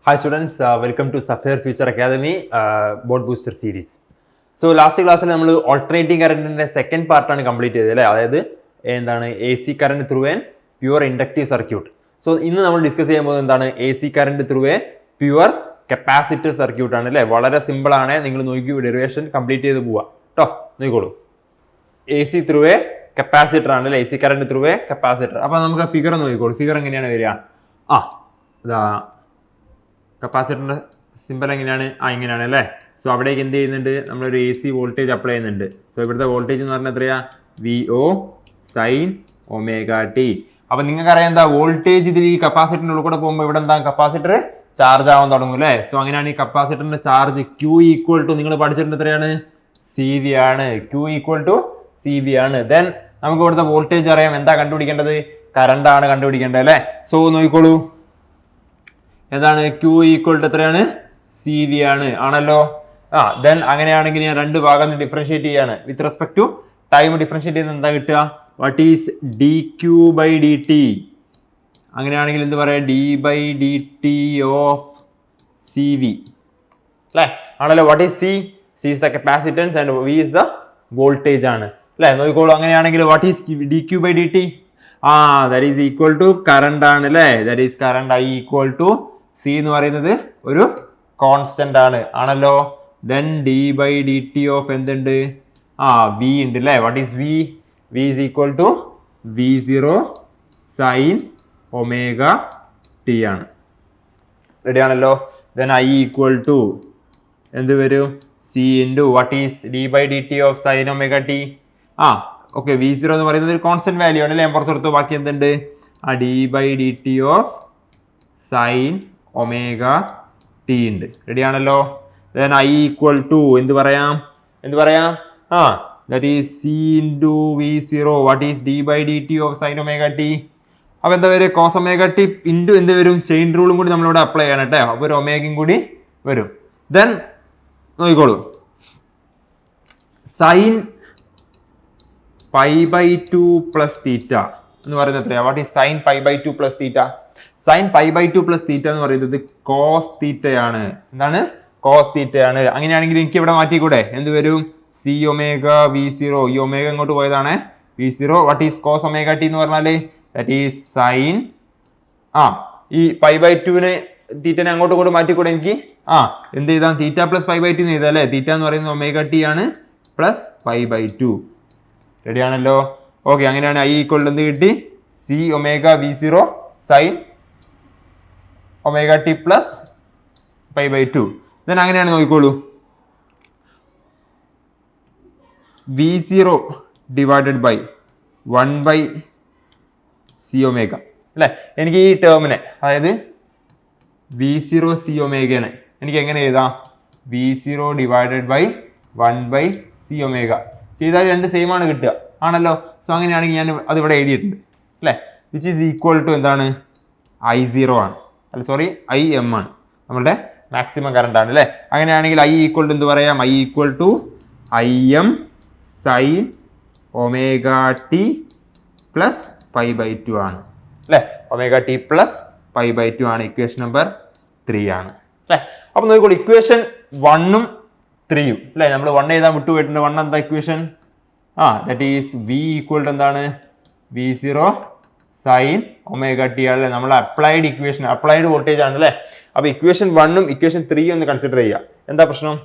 Hi students, welcome to Sapphire Future Academy Board Booster Series. So last class നമ്മൾ alternating currentന്റെ second part ആണ് complete ചെയ്തത് അല്ലേ? അതായത് എന്താണ് AC current through an pure inductive circuit. So ഇന്ന് നമ്മൾ discuss ചെയ്യാൻ പോകുന്നത് എന്താണ് AC current through a pure capacitor circuit ആണ് അല്ലേ? വളരെ സിമ്പിൾ ആണ്. നിങ്ങൾ നോക്കി ഡെറിവേഷൻ കംപ്ലീറ്റ് ചെയ്ത് പോവാ ട്ടോ. നോക്കിക്കോളൂ. AC through a capacitor ആണ് അല്ലേ? AC current through a capacitor. അപ്പോൾ നമുക്ക് ഫിഗർ നോക്കിക്കോളൂ. ഫിഗർ എങ്ങനെയാണ് വരിക? ഇതാ കപ്പാസിറ്ററിന്റെ സിമ്പിൾ എങ്ങനെയാണ്? ഇങ്ങനെയാണ് അല്ലേ? സോ അവിടേക്ക് എന്ത് ചെയ്യുന്നുണ്ട്? നമ്മളൊരു AC വോൾട്ടേജ് അപ്ലൈ ചെയ്യുന്നുണ്ട്. സോ ഇവിടുത്തെ വോൾട്ടേജ് എന്ന് പറഞ്ഞാൽ എത്രയാ? VO sin omega T. അപ്പൊ നിങ്ങൾക്ക് അറിയാം എന്താ വോൾട്ടേജ് ഇതിൽ ഈ കപ്പാസിറ്ററിന്റെ ഉള്ളിൽ കൂടെ പോകുമ്പോൾ ഇവിടെ എന്താ കപ്പാസിറ്റർ ചാർജ് ആവാൻ തുടങ്ങും അല്ലേ? സോ അങ്ങനെയാണ് ഈ കപ്പാസിറ്ററിന്റെ ചാർജ് Q ഈക്വൽ ടു നിങ്ങൾ പഠിച്ചിട്ടുണ്ട് എത്രയാണ്? CV ആണ്. Q ഈക്വൽ ടു CV ആണ്. ദെൻ നമുക്ക് ഇവിടുത്തെ വോൾട്ടേജ് അറിയാം. എന്താ കണ്ടുപിടിക്കേണ്ടത്? കറണ്ട് ആണ് കണ്ടുപിടിക്കേണ്ടത് അല്ലേ? സോ നോക്കിക്കോളൂ. എന്താണ്? Q ഈക്വൽ ടു എത്രയാണ്? CV ആണ് ആണല്ലോ. ദെൻ അങ്ങനെയാണെങ്കിൽ ഞാൻ രണ്ട് ഭാഗം ഡിഫറൻഷിയേറ്റ് ചെയ്യാണ്. With respect to time differentiate ചെയ്യുന്നത് എന്താ കിട്ടുക? What is dQ/dt? അങ്ങനെയാണെങ്കിൽ എന്ത് പറയാ? d/dt ഓഫ് CV അല്ലേ? ആണല്ലോ. What is C? C is the capacitance and V is the voltage ആണ് അല്ലേ? നോക്കിക്കോളൂ. അങ്ങനെയാണെങ്കിൽ what is dQ/dt? that is equal to current ആണ് അല്ലേ? that is current I equal to C എന്ന് പറയുന്നത് ഒരു കോൺസ്റ്റന്റ് ആണ് ആണല്ലോ. ദെൻ d/dt ഓഫ് എന്തുണ്ട്? V ഉണ്ട് അല്ലേ? What is V? V is equal to V0 sin omega t ആണ്. റെഡി ആണല്ലോ. ദെൻ I equal to എന്ത് വരും? C into what is d/dt of sin omega T? Okay. V0 എന്ന് പറയുന്നത് ഒരു കോൺസ്റ്റന്റ് വാല്യൂ ആണ് അല്ലേ? പുറത്തെടുത്തു. ബാക്കി എന്തുണ്ട്? d/dt of sine omega T ഉണ്ട്. റെഡി ആണല്ലോ. ദെൻ I ഈക്വൽ ടു എന്ത് പറയാം? That is C into V0 what is d/dt of sine omega T. അപ്പോൾ എന്താ വരും? കോസ് ഒമേഗ ടി ഇൻറ്റു എന്ത് വരും? ചെയിൻ റൂളും കൂടി നമ്മളിവിടെ അപ്ലൈ ചെയ്യണം കേട്ടോ. അപ്പോൾ ഒരു ഒമേഗയും കൂടി വരും. ദെൻ നോക്കിക്കോളൂ. സൈൻ π/2 പ്ലസ് തീറ്റ എന്ന് പറയുന്നത് എത്രയാ? What is sine π/2 plus theta? Sine π/2 plus theta എന്ന് പറയുന്നത് കോസ് തീറ്റയാണ്. എന്താണ്? കോസ് തീറ്റയാണ്. അങ്ങനെയാണെങ്കിൽ എനിക്ക് ഇവിടെ മാറ്റിക്കൂടെ? എന്ത് വരും? C omega V0. ഈ ഒമേഗ ഇങ്ങോട്ട് പോയതാണ്. V0 what is cos omega t എന്ന് പറഞ്ഞാല് ദാറ്റ് ഈസ് സൈൻ ഈ π/2നെ തീറ്റനെ അങ്ങോട്ട് കൂടെ മാറ്റിക്കൂടെ എനിക്ക്? എന്ത് ചെയ്താൽ തീറ്റ പ്ലസ് π/2 എന്ന് ചെയ്താൽ അല്ലേ? തീറ്റ എന്ന് പറയുന്നത് ഒമേഗ ടി ആണ് പ്ലസ് π/2. റെഡി ആണല്ലോ. ഓക്കെ. അങ്ങനെയാണ് I ഈക്വൽ എന്ത് കിട്ടി? C omega V0 sine omega T plus π/2. Then അങ്ങനെയാണ് നോക്കിക്കോളൂ. V0 divided by 1/C omega അല്ലേ? എനിക്ക് ഈ ടേമിനെ അതായത് V0 C ഒമേഗനെ എനിക്ക് എങ്ങനെ എഴുതാം? V0 divided by 1/C omega ചെയ്താൽ രണ്ട് സെയിം ആണ് കിട്ടുക ആണല്ലോ. സോ അങ്ങനെയാണെങ്കിൽ ഞാൻ അത് ഇവിടെ എഴുതിയിട്ടുണ്ട് അല്ലേ? വിച്ച് ഈസ് ഈക്വൽ ടു എന്താണ്? I0 ആണ് അല്ല സോറി IM ആണ്. നമ്മളുടെ മാക്സിമം കറണ്ട് ആണ് അല്ലേ? അങ്ങനെയാണെങ്കിൽ I ഈക്വൽ ടു എന്ത് പറയാം? I equal to IM sine omega T plus π/2 ആണ് അല്ലേ? ഒമേഗ ടി പ്ലസ് π/2 ആണ്. ഇക്വേഷൻ നമ്പർ 3 ആണ് അല്ലേ? അപ്പൊ നോക്കിക്കോളൂ. ഇക്വേഷൻ 1ഉം 3ഉം അല്ലേ? നമ്മൾ 1 എഴുതാൻ വിട്ടുപോയിട്ടുണ്ട്. 1 എന്താ equation? That is V equal to എന്താണ്? V0 സൈൻ ഒമേഗ ടി ആണല്ലേ? നമ്മൾ അപ്ലൈഡ് ഇക്വേഷൻ അപ്ലൈഡ് വോൾട്ടേജ് ആണ് അല്ലേ? അപ്പൊ ഇക്വേഷൻ 1ഉം ഇക്വേഷൻ 3ഉം ഒന്ന് കൺസിഡർ ചെയ്യുക. എന്താ പ്രശ്നം?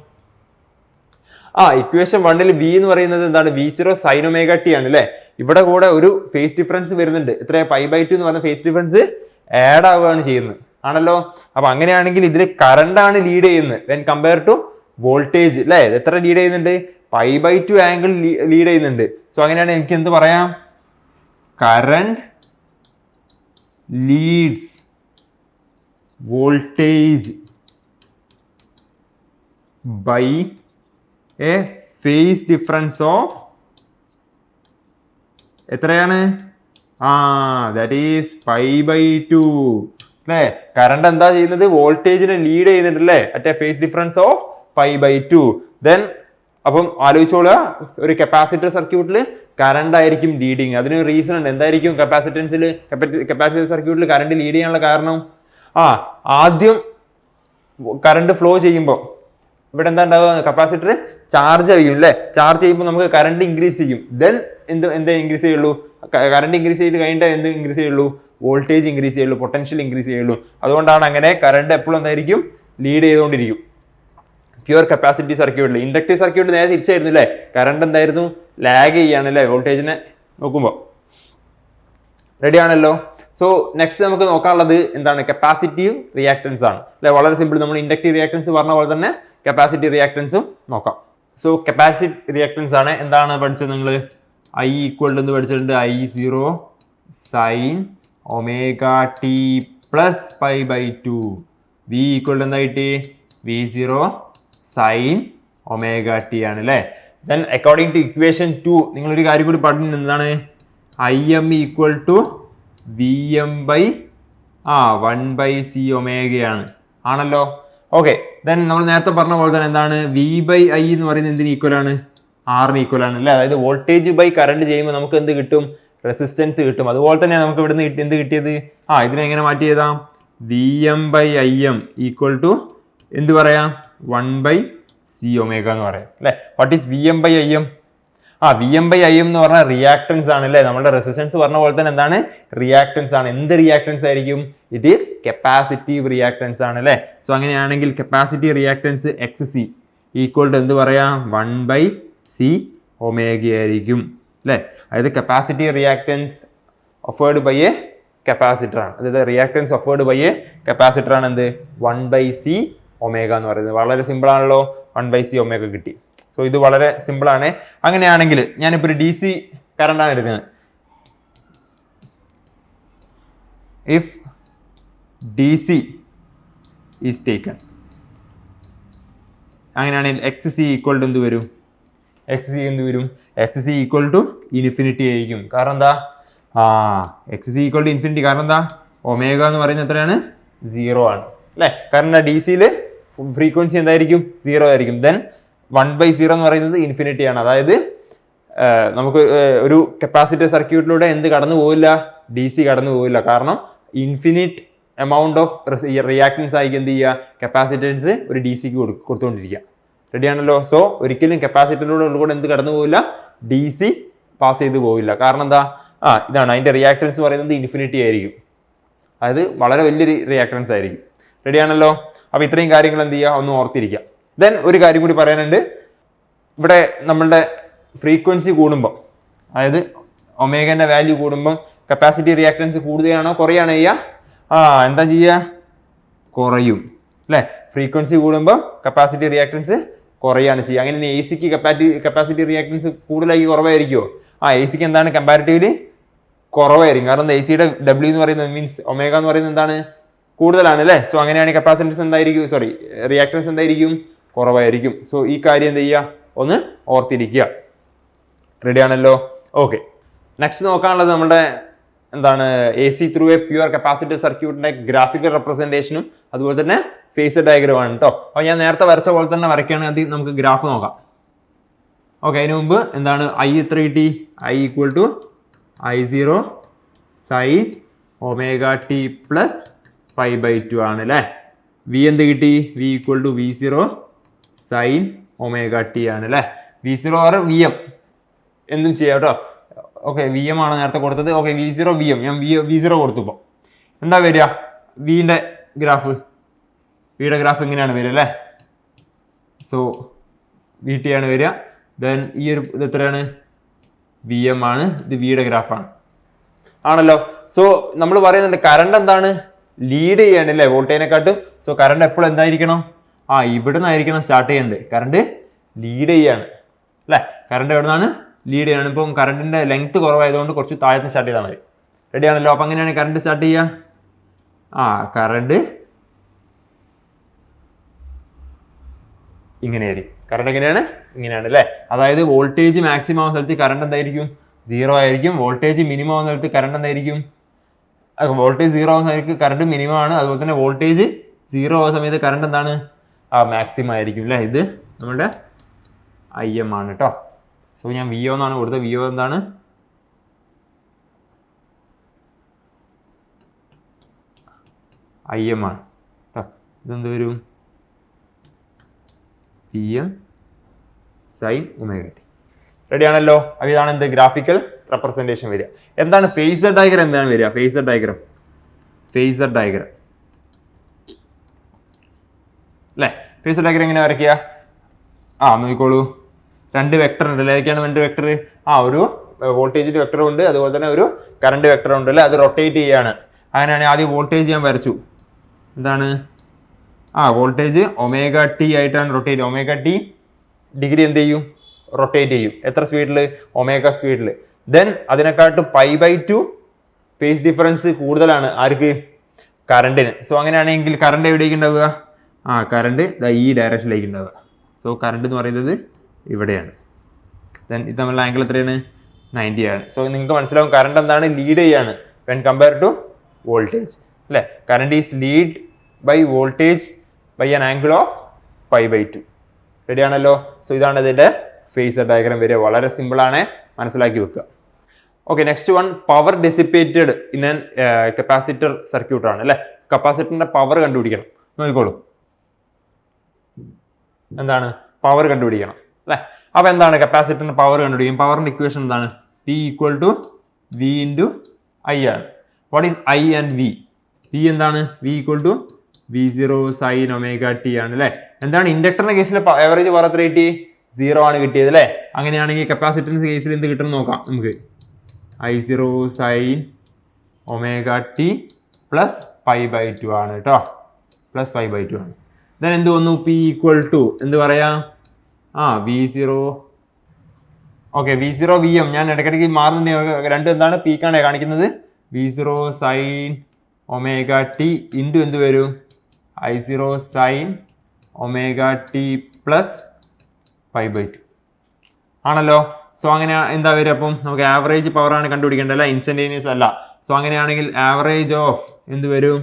ഇക്വേഷൻ 1ൽ V എന്ന് പറയുന്നത് എന്താണ്? V0 സൈൻ ഒമേഗ ടി ആണ് അല്ലേ? ഇവിടെ കൂടെ ഒരു ഫേസ് ഡിഫറൻസ് വരുന്നുണ്ട്. എത്രയാ? π/2 എന്ന് പറഞ്ഞ ഫേസ് ഡിഫറൻസ് ആഡ് ആവുകയാണ് ചെയ്യുന്നത് ആണല്ലോ. അപ്പൊ അങ്ങനെയാണെങ്കിൽ ഇതിൽ കറണ്ട് ആണ് ലീഡ് ചെയ്യുന്നത് വെൻ കമ്പയർ ടു വോൾട്ടേജ് അല്ലേ? എത്ര ലീഡ് ചെയ്യുന്നുണ്ട്? π/2 ആംഗിൾ ലീഡ് ചെയ്യുന്നുണ്ട്. സോ അങ്ങനെയാണ് എനിക്ക് എന്ത് പറയാം? Current leads voltage by a phase difference of എത്രയാണ്? ദാറ്റ് ഈസ് π/2 അല്ലേ? കറണ്ട് എന്താ ചെയ്യുന്നത്? വോൾട്ടേജിനെ ലീഡ് ചെയ്യുന്നുണ്ട് അല്ലേ? At a phase difference of π/2. Then അപ്പം ആലോചിച്ചോളുക. ഒരു കപ്പാസിറ്റർ സർക്യൂട്ടിൽ കറണ്ട് ആയിരിക്കും ലീഡിങ്. അതിന് റീസൺ ഉണ്ട്. എന്തായിരിക്കും? കപ്പാസിറ്റർ സർക്യൂട്ടിൽ കറണ്ട് ലീഡ് ചെയ്യാനുള്ള കാരണം ആദ്യം കറണ്ട് ഫ്ലോ ചെയ്യുമ്പോൾ ഇവിടെ എന്താ ഉണ്ടാവുക, കപ്പാസിറ്റർ ചാർജ് ചെയ്യും അല്ലേ, ചാർജ് ചെയ്യുമ്പോൾ നമുക്ക് കറണ്ട് ഇൻക്രീസ് ചെയ്യും. ദെൻ എന്താ ഇൻക്രീസ് ചെയ്യുള്ളൂ, കറണ്ട് ഇൻക്രീസ് ചെയ്ത് കഴിഞ്ഞിട്ട് എന്ത് ഇൻക്രീസ് ചെയ്യുള്ളൂ, വോൾട്ടേജ് ഇൻക്രീസ് ചെയ്യുള്ളൂ, പൊട്ടൻഷ്യൽ ഇൻക്രീസ് ചെയ്യുള്ളൂ. അതുകൊണ്ടാണ് അങ്ങനെ കറണ്ട് എപ്പോഴും എന്തായിരിക്കും, ലീഡ് ചെയ്തുകൊണ്ടിരിക്കും പ്യുവർ കപ്പാസിറ്റി സർക്യൂട്ടിൽ. ഇൻഡക്റ്റീവ് സർക്യൂട്ട് നേരെ തിരിച്ചായിരുന്നു അല്ലേ, കറണ്ട് എന്തായിരുന്നു, ലാഗ് ചെയ്യാണ് അല്ലേ വോൾട്ടേജിനെ നോക്കുമ്പോൾ. റെഡി ആണല്ലോ. സോ നെക്സ്റ്റ് നമുക്ക് നോക്കാനുള്ളത് എന്താണ്, കപ്പാസിറ്റീവ് റിയാക്ടൻസ് ആണ് അല്ലെ. വളരെ സിമ്പിൾ, നമ്മൾ ഇൻഡക്റ്റീവ് റിയാക്ടൻസ് പറഞ്ഞ പോലെ തന്നെ കപ്പാസിറ്റി റിയാക്ടൻസും നോക്കാം. സോ കപ്പാസിറ്റി റിയാക്ടൻസ് ആണ്. എന്താണ് പഠിച്ചത് നിങ്ങൾ, ഐ ഈക്വൽ എന്ന് പഠിച്ചിട്ടുണ്ട്, I0 sine omega T plus pi by 2. V equal എന്തായിട്ട് V0 സൈൻ ഒമേഗ ടി ആണ് അല്ലേ. ദെൻ അക്കോർഡിംഗ് ടു ഇക്വേഷൻ 2 നിങ്ങളൊരു കാര്യം കൂടി പഠിക്കുന്നത് എന്താണ്, IM equal to VM by 1/c ഒമേഗയാണ് ആണല്ലോ. ഓക്കെ, ദെൻ നമ്മൾ നേരത്തെ പറഞ്ഞ പോലെ തന്നെ എന്താണ്, V/I എന്ന് പറയുന്നത് എന്തിന് ഈക്വൽ ആണ്, ആറിന് ഈക്വൽ ആണ് അല്ലേ. അതായത് വോൾട്ടേജ് ബൈ കറണ്ട് ചെയ്യുമ്പോൾ നമുക്ക് എന്ത് കിട്ടും, റെസിസ്റ്റൻസ് കിട്ടും. അതുപോലെ തന്നെയാണ് നമുക്ക് ഇവിടുന്ന് എന്ത് കിട്ടിയത്, ഇതിനെങ്ങനെ മാറ്റി എഴുതാം, VM/IM ഈക്വൽ ടു എന്ത് പറയാം, 1/c ഒമേഗ എന്ന് പറയാം അല്ലേ. വാട്ട് ഈസ് VM/IM, VM/IM എന്ന് പറഞ്ഞാൽ റിയാക്ടൻസ് ആണ് അല്ലേ. നമ്മുടെ റെസിസ്റ്റൻസ് പറഞ്ഞ പോലെ തന്നെ എന്താണ്, റിയാക്ടൻസ് ആണ്. എന്ത് റിയാക്ടൻസ് ആയിരിക്കും, ഇറ്റ് ഈസ് കപ്പാസിറ്റീവ് റിയാക്ടൻസ് ആണ് അല്ലേ. സോ അങ്ങനെയാണെങ്കിൽ capacity reactance XC equal to എന്ത് പറയാം, 1/c ഒമേഗ ആയിരിക്കും അല്ലേ. അതായത് capacity reactance offered by a capacitor ആണ്. അതായത് reactance offered by a capacitor ആണ് എന്ത്, 1/c ഒമേഗ എന്ന് പറയുന്നത്. വളരെ സിമ്പിൾ ആണല്ലോ, 1/c ഒമേഗ കിട്ടി. സോ ഇത് വളരെ സിമ്പിൾ ആണ്. അങ്ങനെയാണെങ്കിൽ ഞാനിപ്പോൾ ഒരു DC കറണ്ടാണ് എടുക്കുന്നത്. ഇഫ് DC ഈസ് ടേക്കൺ, അങ്ങനെയാണെങ്കിൽ XC ഈക്വൽ ടു എന്ത് വരും, XC എന്ത് വരും, XC ഈക്വൽ ടു ഇൻഫിനിറ്റി ആയിരിക്കും. കാരണം എന്താ, XC ഈക്വൽ ടു ഇൻഫിനിറ്റി, കാരണം എന്താ, ഒമേഗ എന്ന് പറയുന്നത് എത്രയാണ്, 0 ആണ് അല്ലേ. കാരണം DCയിൽ ഫ്രീക്വൻസി എന്തായിരിക്കും, 0 ആയിരിക്കും. ദെൻ 1/0 എന്ന് പറയുന്നത് ഇൻഫിനിറ്റി ആണ്. അതായത് നമുക്ക് ഒരു കപ്പാസിറ്റർ സർക്യൂട്ടിലൂടെ എന്ത് കടന്നു പോവില്ല, DC കടന്നു പോവില്ല. കാരണം ഇൻഫിനിറ്റ് എമൗണ്ട് ഓഫ് റിയാക്ടൻസ് ആയിരിക്കും എന്ത് ചെയ്യുക, കപ്പാസിറ്റൻസ് ഒരു DCക്ക് കൊടുത്തുകൊണ്ടിരിക്കുക. റെഡി ആണല്ലോ. സോ ഒരിക്കലും കപ്പാസിറ്ററിലൂടെ എന്ത് കടന്നു പോവില്ല, DC പാസ് ചെയ്ത് പോവില്ല. കാരണം എന്താ, ഇതാണ് അതിന്റെ റിയാക്ടൻസ് പറയുന്നത് ഇൻഫിനിറ്റി ആയിരിക്കും. അതായത് വളരെ വലിയൊരു റിയാക്ടൻസ് ആയിരിക്കും. റെഡി ആണല്ലോ. അപ്പൊ ഇത്രയും കാര്യങ്ങൾ എന്ത് ചെയ്യുക, ഒന്ന് ഓർത്തിരിക്കുക. ദെൻ ഒരു കാര്യം കൂടി പറയാനുണ്ട്, ഇവിടെ നമ്മളുടെ ഫ്രീക്വൻസി കൂടുമ്പോൾ, അതായത് ഒമേഗന്റെ വാല്യൂ കൂടുമ്പോൾ കപ്പാസിറ്റി റിയാക്ടൻസ് കൂടുകയാണോ കുറയാണോ ചെയ്യുക, എന്താ ചെയ്യുക, കുറയും അല്ലേ. ഫ്രീക്വൻസി കൂടുമ്പോൾ കപ്പാസിറ്റി റിയാക്ടൻസ് കുറയാണ് ചെയ്യുക. അങ്ങനെ AC-ക്ക് കപ്പാസിറ്റി റിയാക്ടൻസ് കൂടുതലായി കുറവായിരിക്കുമോ, AC-ക്ക് എന്താണ് കമ്പാരിറ്റീവ്ലി കുറവായിരിക്കും. കാരണം AC-യുടെ W എന്ന് പറയുന്നത് മീൻസ് ഒമേഗ എന്ന് പറയുന്നത് എന്താണ്, കൂടുതലാണ് അല്ലേ. സോ അങ്ങനെയാണെങ്കിൽ കപ്പാസിറ്റൻസ് എന്തായിരിക്കും, റിയാക്ടൻസ് എന്തായിരിക്കും, കുറവായിരിക്കും. സോ ഈ കാര്യം എന്ത് ചെയ്യുക, ഒന്ന് ഓർത്തിരിക്കുക. റെഡി ആണല്ലോ. ഓക്കെ, നെക്സ്റ്റ് നോക്കാനുള്ളത് നമ്മുടെ എന്താണ്, AC through A pure capacitor സർക്യൂട്ടിന്റെ ഗ്രാഫിക്കൽ റെപ്രസെന്റേഷനും അതുപോലെ തന്നെ ഫേസർ ഡയഗ്രമാണ് കേട്ടോ. അപ്പോൾ ഞാൻ നേരത്തെ വരച്ച പോലെ തന്നെ വരയ്ക്കുകയാണെങ്കിൽ നമുക്ക് ഗ്രാഫ് നോക്കാം. ഓക്കെ, അതിന് മുമ്പ് എന്താണ്, I എത്ര കിട്ടി, I equal to I0 sine omega T plus pi by 2 ആണ് അല്ലേ. V എന്ത് കിട്ടി, V equal to V0 sine omega t ആണ് അല്ലേ. V0 ഓർ VM എന്തും ചെയ്യാം കേട്ടോ. ഓക്കെ, VM ആണ് നേരത്തെ കൊടുത്തത്. ഓക്കെ, V0 VM, ഞാൻ V0 കൊടുത്തു. ഇപ്പോൾ എന്താ വരിക, വിയുടെ ഗ്രാഫ് ഇങ്ങനെയാണ് വരിക അല്ലേ. സോ VT ആണ് വരിക. ദെൻ ഈ ഒരു ഇത് എത്രയാണ്, VM ആണ്, ഇത് വിയുടെ ഗ്രാഫാണ് ആണല്ലോ. സോ നമ്മൾ പറയുന്നുണ്ട് കറണ്ട് എന്താണ്, ലീഡ് ചെയ്യാണ് അല്ലേ വോൾട്ടേജിനെക്കാട്ടും. സോ കറണ്ട് എപ്പോഴും എന്തായിരിക്കണം, ഇവിടെ നിന്നായിരിക്കണം സ്റ്റാർട്ട് ചെയ്യേണ്ടത്. കറണ്ട് ലീഡ് ചെയ്യാണ് അല്ലേ. കറണ്ട് എവിടെ നിന്നാണ്, ലീഡ് ചെയ്യാണ്. ഇപ്പം കറണ്ടിന്റെ ലെങ്ത് കുറവായതുകൊണ്ട് കുറച്ച് താഴത്ത് സ്റ്റാർട്ട് ചെയ്താൽ മതി. റെഡി ആണല്ലോ. അപ്പം അങ്ങനെയാണ് കറണ്ട് സ്റ്റാർട്ട് ചെയ്യുക. കറണ്ട് ഇങ്ങനെയായിരിക്കും. കറണ്ട് എങ്ങനെയാണ്, ഇങ്ങനെയാണ് അല്ലേ. അതായത് വോൾട്ടേജ് മാക്സിമം ആവുന്ന സ്ഥലത്ത് കറണ്ട് എന്തായിരിക്കും, 0 ആയിരിക്കും. വോൾട്ടേജ് മിനിമം ആവുന്ന സ്ഥലത്ത് കറണ്ട് എന്തായിരിക്കും, വോൾട്ടേജ് 0 ആവുന്ന സമയത്ത് കറണ്ട് മിനിമം ആണ്. അതുപോലെ തന്നെ വോൾട്ടേജ് 0 ആവുന്ന സമയത്ത് കറണ്ട് എന്താണ്, മാക്സിമം ആയിരിക്കും അല്ലേ. ഇത് നമ്മുടെ IM ആണ് കേട്ടോ. സോ ഞാൻ VO എന്നാണ് കൊടുത്തത്. VO എന്താണ്, IM ആണ് കേട്ടോ. ഇതെന്ത് വരും, PM sin omega t. Ready ആണല്ലോ. അപ്പോൾ ഇതാണ് എന്ത് ഗ്രാഫിക്കൽ റെപ്രസെൻറ്റേഷൻ വരിക. എന്താണ് ഫേസർ ഡയഗ്രം? എന്താണ് വരിക ഫേസർ ഡയഗ്രം? ഫേസർ ഡയഗ്രം അല്ലേ? ഫേസർ ഡയഗ്രം എങ്ങനെ വരയ്ക്കുക? നോക്കിക്കോളൂ. രണ്ട് വെക്ടർ ഉണ്ട് അല്ലേ? ഏതൊക്കെയാണ് രണ്ട് വെക്ടർ? ഒരു വോൾട്ടേജിന്റെ വെക്ടർ ഉണ്ട്, അതുപോലെ തന്നെ ഒരു കറണ്ട് വെക്ടർ ഉണ്ട് അല്ലേ? അത് റൊട്ടേറ്റ് ചെയ്യാണ്. അങ്ങനെയാണെങ്കിൽ ആദ്യം വോൾട്ടേജ് ഞാൻ വരച്ചു. എന്താണ് വോൾട്ടേജ് ഒമേഗ ടി ആയിട്ടാണ് റൊട്ടേറ്റ്. ഒമേഗ ടി ഡിഗ്രി എന്ത് ചെയ്യും? റൊട്ടേറ്റ് ചെയ്യും. എത്ര സ്പീഡിൽ? ഒമേഗ സ്പീഡിൽ. ദെൻ അതിനെക്കാട്ടും π/2 ഫേസ് ഡിഫറൻസ് കൂടുതലാണ് ആർക്ക്? കറണ്ടിന്. സോ അങ്ങനെയാണെങ്കിൽ കറണ്ട് എവിടേക്ക് ഉണ്ടാവുക? കറണ്ട് ഈ ഡയറക്ഷനിലേക്ക് ഉണ്ടാവുക. സോ കറണ്ട് എന്ന് പറയുന്നത് ഇവിടെയാണ്. ദെൻ ഇത് തമ്മിലുള്ള ആംഗിൾ എത്രയാണ്? 90 ആണ്. സോ നിങ്ങൾക്ക് മനസ്സിലാവും കറണ്ട് എന്താണ്? ലീഡ് ചെയ്യാണ് വെൻ കമ്പയർ ടു വോൾട്ടേജ് അല്ലേ? Current is lead by voltage by an angle of π/2. Ready ആണല്ലോ. സോ ഇതാണ് ഇതിന്റെ ഫേസർ ഡയഗ്രാം വരിക. വളരെ സിമ്പിൾ ആണ്, മനസ്സിലാക്കി വെക്കുക. Okay, next one power dissipated in an capacitor circuit ആണ് അല്ലെ? കപ്പാസിറ്ററിന്റെ പവർ കണ്ടുപിടിക്കണം. നോക്കിക്കോളൂ, എന്താണ് പവർ കണ്ടുപിടിക്കണം അല്ലെ? അപ്പൊ എന്താണ് കപ്പാസിറ്ററിന്റെ പവർ കണ്ടുപിടിക്കും? പവറിന്റെ ഇക്വേഷൻ എന്താണ്? P = V × I ആണ്. What is I and V? V എന്താണ്? V = V0 sin omega t ആണ് അല്ലെ? എന്താണ് ഇൻഡക്ടറിന്റെ കേസിൽ ആവറേജ് പവർ എത്ര കിട്ടി? 0 ആണ് കിട്ടിയത് അല്ലെ? അങ്ങനെയാണെങ്കിൽ കപ്പാസിറ്ററിന്റെ കേസിൽ എന്ത് കിട്ടും നോക്കാം നമുക്ക്. I0 sin omega t plus π/2 ആണ് കേട്ടോ. പ്ലസ് π/2 ആണ്. ദെൻ എന്ത് വന്നു? P = എന്ത് പറയാം? V0. ഓക്കെ, V0 Vm ഞാൻ ഇടയ്ക്കിടയ്ക്ക് മാറുന്ന രണ്ടും എന്താണ്? പീക്കാണ് കാണിക്കുന്നത്. V0 sin omega t into എന്ത് വരും? I0 sin omega t plus π/2 ആണല്ലോ. സോ അങ്ങനെ എന്താ വരിക? അപ്പം നമുക്ക് ആവറേജ് പവർ ആണ് കണ്ടുപിടിക്കേണ്ടത് അല്ല, ഇൻസ്റ്റന്റേനിയസ് അല്ല. സോ അങ്ങനെയാണെങ്കിൽ ആവറേജ് ഓഫ് എന്ത് വരും?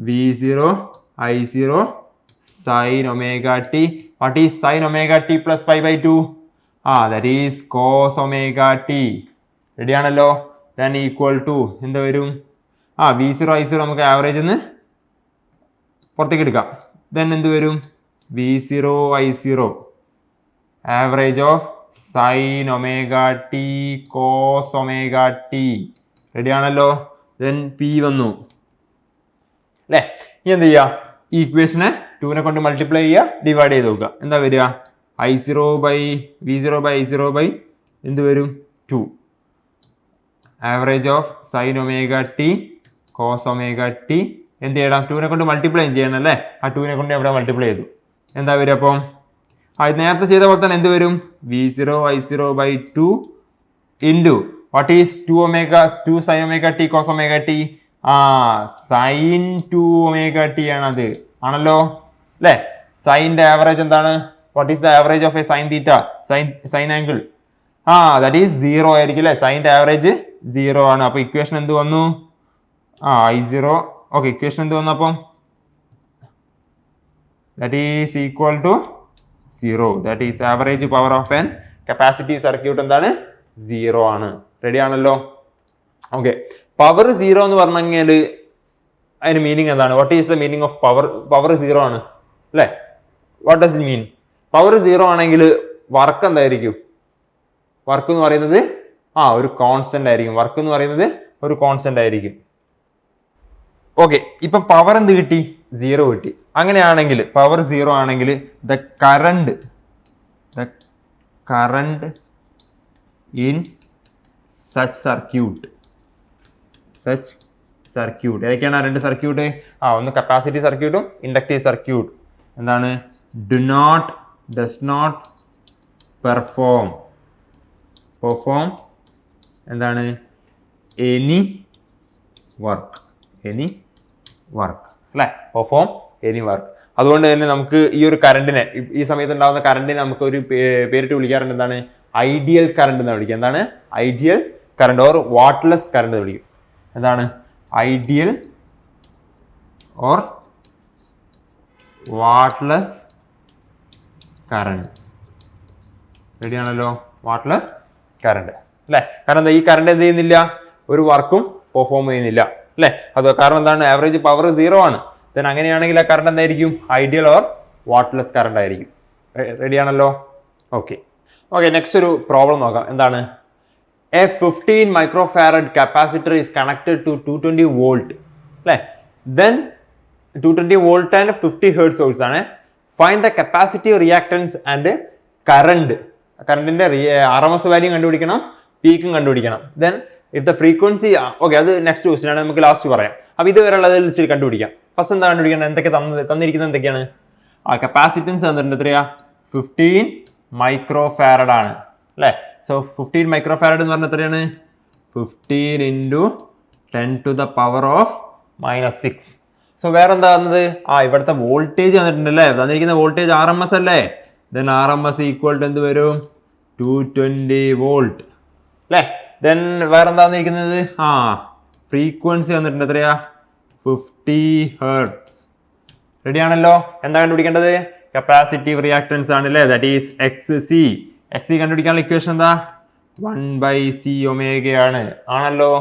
V0 I0 sin omega t. What is sin omega t plus π/2? That is cos omega t. Ready ആണല്ലോ. ദെൻ ഈക്വൽ ടു എന്ത് വരും? V0 I0 നമുക്ക് ആവറേജ് എന്ന് പുറത്തേക്ക് എടുക്കാം. ദെൻ എന്ത് വരും? V0 I0 average of sin omega t cos omega t. Ready ആണല്ലോ. ദെൻ P വന്നു അല്ലേ? ഇനി എന്ത് ചെയ്യുക? ഈ ഇക്വേഷനെ 2നെ കൊണ്ട് മൾട്ടിപ്ലൈ ചെയ്യുക, ഡിവൈഡ് ചെയ്ത് നോക്കുക. എന്താ വരിക? I0 by V0 by I0 by എന്ത് വരും? 2. Average of sin omega t cos omega t എന്ത് ചെയ്യണം? 2നെ കൊണ്ട് മൾട്ടിപ്ലൈ ചെയ്യണം അല്ലേ? 2നെ കൊണ്ട് അവിടെ മൾട്ടിപ്ലൈ ചെയ്തു. എന്താ വരിക അപ്പം? നേരത്തെ ചെയ്ത പോലെ തന്നെ എന്ത് വരും? V0 I0 by 2 into what is 2 sin omega t cos omega t? sin 2 omega t ആണത്. ആണല്ലോ അല്ലേ? സൈൻ്റെ ആവറേജ് എന്താണ്? What is the average of a sine theta? Sine angle that is 0 ആയിരിക്കും അല്ലേ? സൈൻ്റെ ആവറേജ് 0 ആണ്. അപ്പൊ ഇക്വേഷൻ എന്ത് വന്നു? I0. ഓക്കെ, ഇക്വേഷൻ എന്ത് വന്നു അപ്പം? That is equal to 0. That is average power of an capacity circuit എന്താണ്? 0 ആണ്. റെഡി ആണല്ലോ. ഓക്കെ, പവർ 0 എന്ന് പറഞ്ഞാൽ അതിന് മീനിങ് എന്താണ്? What is the meaning of power? Power 0 ആണ് അല്ലേ? What does it mean? Power 0 ആണെങ്കിൽ വർക്ക് എന്തായിരിക്കും? വർക്ക് എന്ന് പറയുന്നത് ഒരു കോൺസ്റ്റന്റ് ആയിരിക്കും. വർക്ക് എന്ന് പറയുന്നത് ഒരു കോൺസ്റ്റന്റ് ആയിരിക്കും. ഓക്കെ, ഇപ്പൊ പവർ എന്ത് കിട്ടി? 0 കിട്ടി. അങ്ങനെയാണെങ്കിൽ പവർ 0 ആണെങ്കിൽ the current in such circuit ഏതൊക്കെയാണ്? രണ്ട് സർക്യൂട്ട്. ഒന്ന് കപ്പാസിറ്റി സർക്യൂട്ടും ഇൻഡക്റ്റീവ് സർക്യൂട്ട്. എന്താണ്? ഡസ് നോട്ട് പെർഫോം എന്താണ്? എനി വർക്ക് അല്ലേ? Perform any work. അതുകൊണ്ട് തന്നെ നമുക്ക് ഈ ഒരു കറണ്ടിനെ, ഈ സമയത്ത് ഉണ്ടാകുന്ന കറണ്ടിനെ നമുക്ക് ഒരു പേരിട്ട് വിളിക്കാറുണ്ട്. എന്താണ്? ഐഡിയൽ കറണ്ട് എന്ന് വിളിക്കുക. എന്താണ്? Ideal current or wattless current എന്ന് വിളിക്കും. എന്താണ്? Ideal or wattless current. Ready ആണല്ലോ? വാട്ട്ലെസ് കറണ്ട് അല്ലേ? കാരണം ഈ കറണ്ട് എന്ത് ചെയ്യുന്നില്ല? ഒരു വർക്കും പെർഫോം ചെയ്യുന്നില്ല അല്ലേ? അത് കാരണം എന്താണ്? ആവറേജ് പവർ 0 ആണ്. ദെൻ അങ്ങനെയാണെങ്കിൽ ആ കറണ്ട് എന്തായിരിക്കും? ഐഡിയൽ ഓർ വാട്ട്ലെസ് കറണ്ട് ആയിരിക്കും. റെഡിയാണല്ലോ? ഓക്കെ ഓക്കെ, നെക്സ്റ്റ് ഒരു പ്രോബ്ലം നോക്കാം. എന്താണ്? A 15 microfarad capacitor is connected to 220 volt, അല്ലേ? Then 220 volt and 50 hertz source ആണ്. Find the capacitive reactance and current. കറണ്ടിന്റെ RMS വാല്യൂ കണ്ടുപിടിക്കണം, പീക്കും കണ്ടുപിടിക്കണം. Then if the frequency, okay, അത് നെക്സ്റ്റ് ക്വസ്റ്റ്യൻ ആണ്, നമുക്ക് ലാസ്റ്റ് പറയാം. അപ്പോൾ ഇതുവരെയുള്ളതിൽ ഇച്ചിരി കണ്ടുപിടിക്കാം. ഫസ്റ്റ് എന്താ കണ്ടുപിടിക്കണം? എന്തൊക്കെ തന്നിരിക്കുന്നത് എന്തൊക്കെയാണ്? കപ്പാസിറ്റൻസ് തന്നിട്ടുണ്ട്. എത്രയാ? 15 microfarad ആണ്, അല്ലേ? സോ 15 microfarad എന്ന് പറഞ്ഞാൽ എത്രയാണ്? 15 × 10⁻⁻6. സോ വേറെ എന്താ തന്നത്? ഇവിടുത്തെ വോൾട്ടേജ് തന്നിട്ടുണ്ടല്ലേ? തന്നിരിക്കുന്ന വോൾട്ടേജ് RMS അല്ലേ? ദെൻ RMS ഈക്വൽ ടു എന്ത് വരും? 220 volt, അല്ലേ? ദെൻ വേറെ എന്താ തന്നിരിക്കുന്നത്? ഫ്രീക്വൻസി തന്നിട്ടുണ്ട്. എത്രയാ? 50 hertz. റെഡി ആണല്ലോ? എന്താ കണ്ടുപിടിക്കേണ്ടത്? കപ്പാസിറ്റീവ് റിയാക്ടൻസ് ആണ്, അല്ലേ? That is XC. XC കണ്ടുപിടിക്കാനുള്ള ഇക്വേഷൻ എന്താ? 1/C ഒമേഗയാണ്, ആണല്ലോ?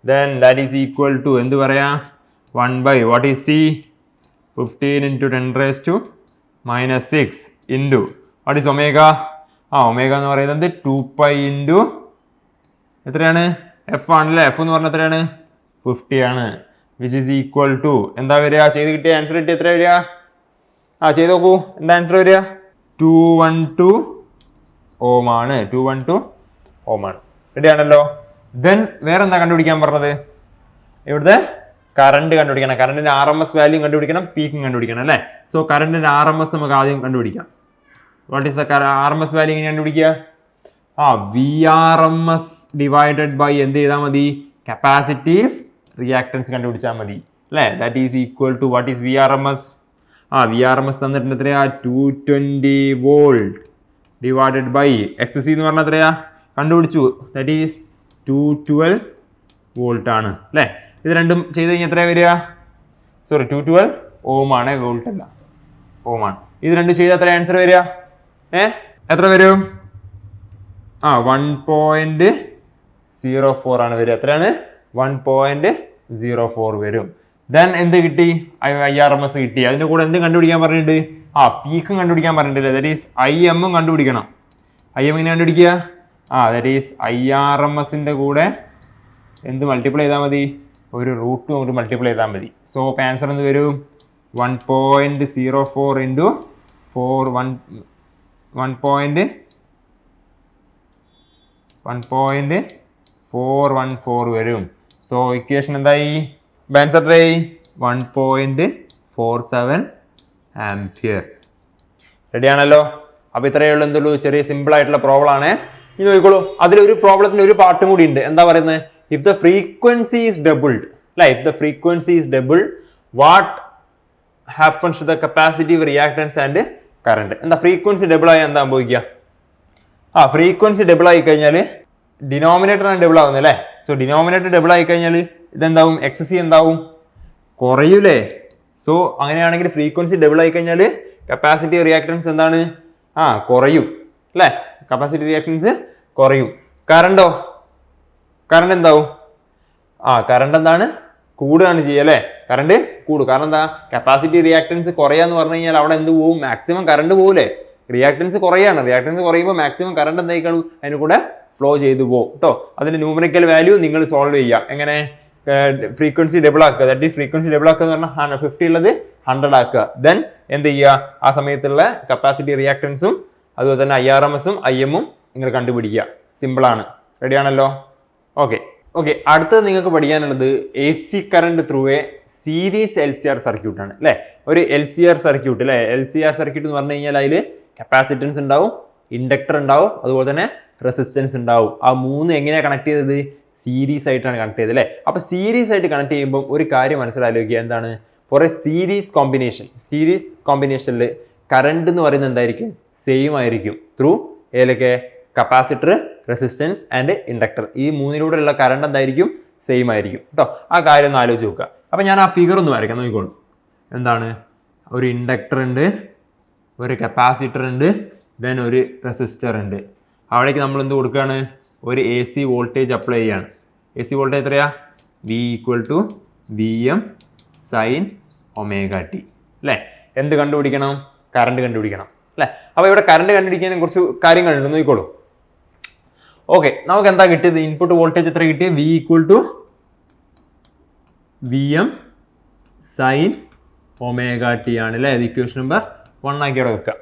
Then that is equal to എന്ത് പറയാ? 1/, what is C? 15 × 10⁻⁻6 into what is omega? Omega എന്ന് പറയുന്നത് 2π ഇൻറ്റു എത്രയാണ്? F ആണല്ലേ? F എന്ന് പറഞ്ഞാൽ എത്രയാണ്? 50 ആണ്. വിച്ച് ഈസ് ഈക്വൽ ടു എന്താ വരിക? ചെയ്ത് കിട്ടിയ ആൻസർ കിട്ടിയ എത്ര വരിക? ചെയ്ത് നോക്കൂ, എന്താ ആൻസർ വരിക? 212 ഓം ആണ്. 212 ഓം ആണ്. റെഡി ആണല്ലോ? ദെൻ വേറെ എന്താ കണ്ടുപിടിക്കാൻ പറഞ്ഞത്? ഇവിടുത്തെ കറണ്ട് കണ്ടുപിടിക്കണം. കറണ്ടിന്റെ RMS വാല്യൂ കണ്ടുപിടിക്കണം, പീക്കും കണ്ടുപിടിക്കണം, അല്ലേ? സോ കറണ്ടിന്റെ RMS നമുക്ക് ആദ്യം കണ്ടുപിടിക്കാം. What is the RMS value എങ്ങനെ കണ്ടുപിടിക്കുക? VRMS ഡിവൈഡഡ് ബൈ എന്ത് ചെയ്താൽ മതി? കപ്പാസിറ്റീവ് റിയാക്ടൻസ് കണ്ടുപിടിച്ചാൽ മതി, അല്ലേ? That is equal to what is VRMS? VRMS തന്നിട്ടുണ്ട്. എത്രയാ? 220 volt ഡിവൈഡഡ് ബൈ XC എന്ന് പറഞ്ഞാൽ എത്രയാ? കണ്ടുപിടിച്ചു. ദാറ്റ് ഈസ് 212 volt ആണ്, അല്ലേ? ഇത് രണ്ടും ചെയ്ത് കഴിഞ്ഞാൽ എത്രയാ വരിക? സോറി, 212 ഓം ആണ്, വോൾട്ട് അല്ല, ഓം ആണ്. ഇത് രണ്ടും ചെയ്താൽ എത്ര ആൻസർ വരിക? എത്ര വരും? 1.04 ആണ് വരിക. എത്രയാണ്? 1.04 വരും. ദെൻ എന്ത് കിട്ടി? IRMS കിട്ടി. അതിന്റെ കൂടെ എന്ത് കണ്ടുപിടിക്കാൻ പറഞ്ഞിട്ട്? പീക്കും കണ്ടുപിടിക്കാൻ പറഞ്ഞിട്ടില്ലേ? ദാറ്റ് ഈസ് IM കണ്ടുപിടിക്കണം. IM എങ്ങനെ കണ്ടുപിടിക്കുക? ദാറ്റ് ഈസ് IRMSന്റെ കൂടെ എന്ത് മൾട്ടിപ്ലൈ ചെയ്താൽ മതി? ഒരു റൂട്ട് കൊണ്ട് മൾട്ടിപ്ലൈ ചെയ്താൽ മതി. സോ ആൻസർ എന്ത് വരും? 1.04 ഇൻറ്റു 4 1.414 വരും. സോ ഇക്വേഷൻ എന്തായി? ആൻസർ എത്രയായി? 1.47 ആംപിയർ. റെഡി ആണല്ലോ? അപ്പോൾ ഇത്രയേ ഉള്ളൂ. എന്തുള്ളൂ? ചെറിയ സിമ്പിൾ ആയിട്ടുള്ള പ്രോബ്ലം ആണ്. ഇത് നോക്കിക്കോളൂ. അതിലൊരു പ്രോബ്ലത്തിന് ഒരു പാർട്ടും കൂടി ഉണ്ട്. എന്താ പറയുന്നത്? If the frequency is doubled, അല്ലേ? If the frequency is doubled, what happens to the capacitive reactance and current? എന്താ ഫ്രീക്വൻസി ഡബിൾ ആയി എന്താ സംഭവിക്കുക? ഫ്രീക്വൻസി ഡബിൾ ആയി കഴിഞ്ഞാൽ ഡിനോമിനേറ്റർ ആണ് ഡബിൾ ആവുന്നത്, അല്ലേ? സോ ഡിനോമിനേറ്റർ ഡബിൾ ആയി കഴിഞ്ഞാൽ ഇതെന്താവും? XC എന്താവും? കുറയൂലേ? സോ അങ്ങനെയാണെങ്കിൽ ഫ്രീക്വൻസി ഡബിൾ ആയി കഴിഞ്ഞാൽ കപ്പാസിറ്റീവ് റിയാക്ടൻസ് എന്താണ്? കുറയും, അല്ലേ? കപ്പാസിറ്റീവ് റിയാക്ടൻസ് കുറയും. കറണ്ടോ? കറണ്ട് എന്താവും? കറണ്ട് എന്താണ്? കൂടുകയാണ് ചെയ്യുക, അല്ലേ? കറണ്ട് കൂടും. കാരണം എന്താ? കപ്പാസിറ്റി റിയാക്ടൻസ് കുറയാന്ന് പറഞ്ഞു കഴിഞ്ഞാൽ അവിടെ എന്ത് പോവും? മാക്സിമം കറണ്ട് പോകൂലേ? റിയാക്ടൻസ് കുറയാണ്. റിയാക്ടൻസ് കുറയുമ്പോൾ മാക്സിമം കറണ്ട് എന്തായിക്കാണു? അതിന് കൂടെ ഫ്ലോ ചെയ്തു പോകും കേട്ടോ. അതിന്റെ ന്യൂമറിക്കൽ വാല്യൂ നിങ്ങൾ സോൾവ് ചെയ്യുക. എങ്ങനെ? ഫ്രീക്വൻസി ഡബിൾ ആക്കുക. ദാറ്റ് ഈസ് ഫ്രീക്വൻസി ഡബിൾ ആക്കുക എന്ന് പറഞ്ഞാൽ 50 ഉള്ളത് 100 ആക്കുക. ദെൻ എന്ത് ചെയ്യുക? ആ സമയത്തുള്ള കപ്പാസിറ്റി റിയാക്ടൻസും അതുപോലെ തന്നെ IRMSഉം IM-ഉം നിങ്ങൾ കണ്ടുപിടിക്കുക. സിമ്പിളാണ്. റെഡി ആണല്ലോ? ഓക്കെ. അടുത്തത് നിങ്ങൾക്ക് പഠിക്കാനുള്ളത് AC current through A series LCR circuit ആണ്, അല്ലേ? ഒരു LCR സർക്യൂട്ട്, അല്ലേ? LCR സർക്യൂട്ട് എന്ന് പറഞ്ഞു കഴിഞ്ഞാൽ അതിൽ കപ്പാസിറ്റൻസ് ഉണ്ടാവും, ഇൻഡക്ടർ ഉണ്ടാവും, അതുപോലെ തന്നെ റെസിസ്റ്റൻസ് ഉണ്ടാവും. ആ മൂന്ന് എങ്ങനെയാണ് കണക്ട് ചെയ്തത്? സീരീസ് ആയിട്ടാണ് കണക്ട് ചെയ്തത്, അല്ലേ? അപ്പോൾ സീരീസ് ആയിട്ട് കണക്ട് ചെയ്യുമ്പോൾ ഒരു കാര്യം മനസ്സിലാലോചിക്കുക. എന്താണ്? ഫോർ എ സീരീസ് കോമ്പിനേഷനിൽ കറണ്ട് എന്ന് പറയുന്നത് എന്തായിരിക്കും? സെയിം ആയിരിക്കും. ത്രൂ ഏതൊക്കെ? Capacitor, resistance and inductor. ഈ മൂന്നിലൂടെയുള്ള കറണ്ട് എന്തായിരിക്കും? സെയിം ആയിരിക്കും കേട്ടോ. ആ കാര്യം ഒന്ന് ആലോചിച്ച് നോക്കുക. അപ്പം ഞാൻ ആ ഫിഗർ ഒന്ന് വരയ്ക്കാം, നോക്കിക്കോളൂ. എന്താണ്? ഒരു ഇൻഡക്ടർ ഉണ്ട്, ഒരു കപ്പാസിറ്റർ ഉണ്ട്, ദെൻ ഒരു റെസിസ്റ്റർ ഉണ്ട്. അവിടേക്ക് നമ്മൾ എന്ത് കൊടുക്കുകയാണ്? ഒരു AC വോൾട്ടേജ് അപ്ലൈ ചെയ്യാണ്. AC വോൾട്ടേജ് എത്രയാ? V = Vm sin ω t, അല്ലേ? എന്ത് കണ്ടുപിടിക്കണം? കറണ്ട് കണ്ടുപിടിക്കണം. അല്ലേ? അപ്പോൾ ഇവിടെ കറണ്ട് കണ്ടുപിടിക്കാൻ കുറച്ച് കാര്യങ്ങളുണ്ട്, നോക്കിക്കോളൂ. ഓക്കെ, നമുക്ക് എന്താ കിട്ടിയത്? ഇൻപുട്ട് വോൾട്ടേജ് എത്ര കിട്ടിയത്? V equal to V M sine omega t ആണ് അല്ലേ? അത് ഇക്വേഷൻ നമ്പർ 1 ആക്കി അവിടെ വെക്കുക.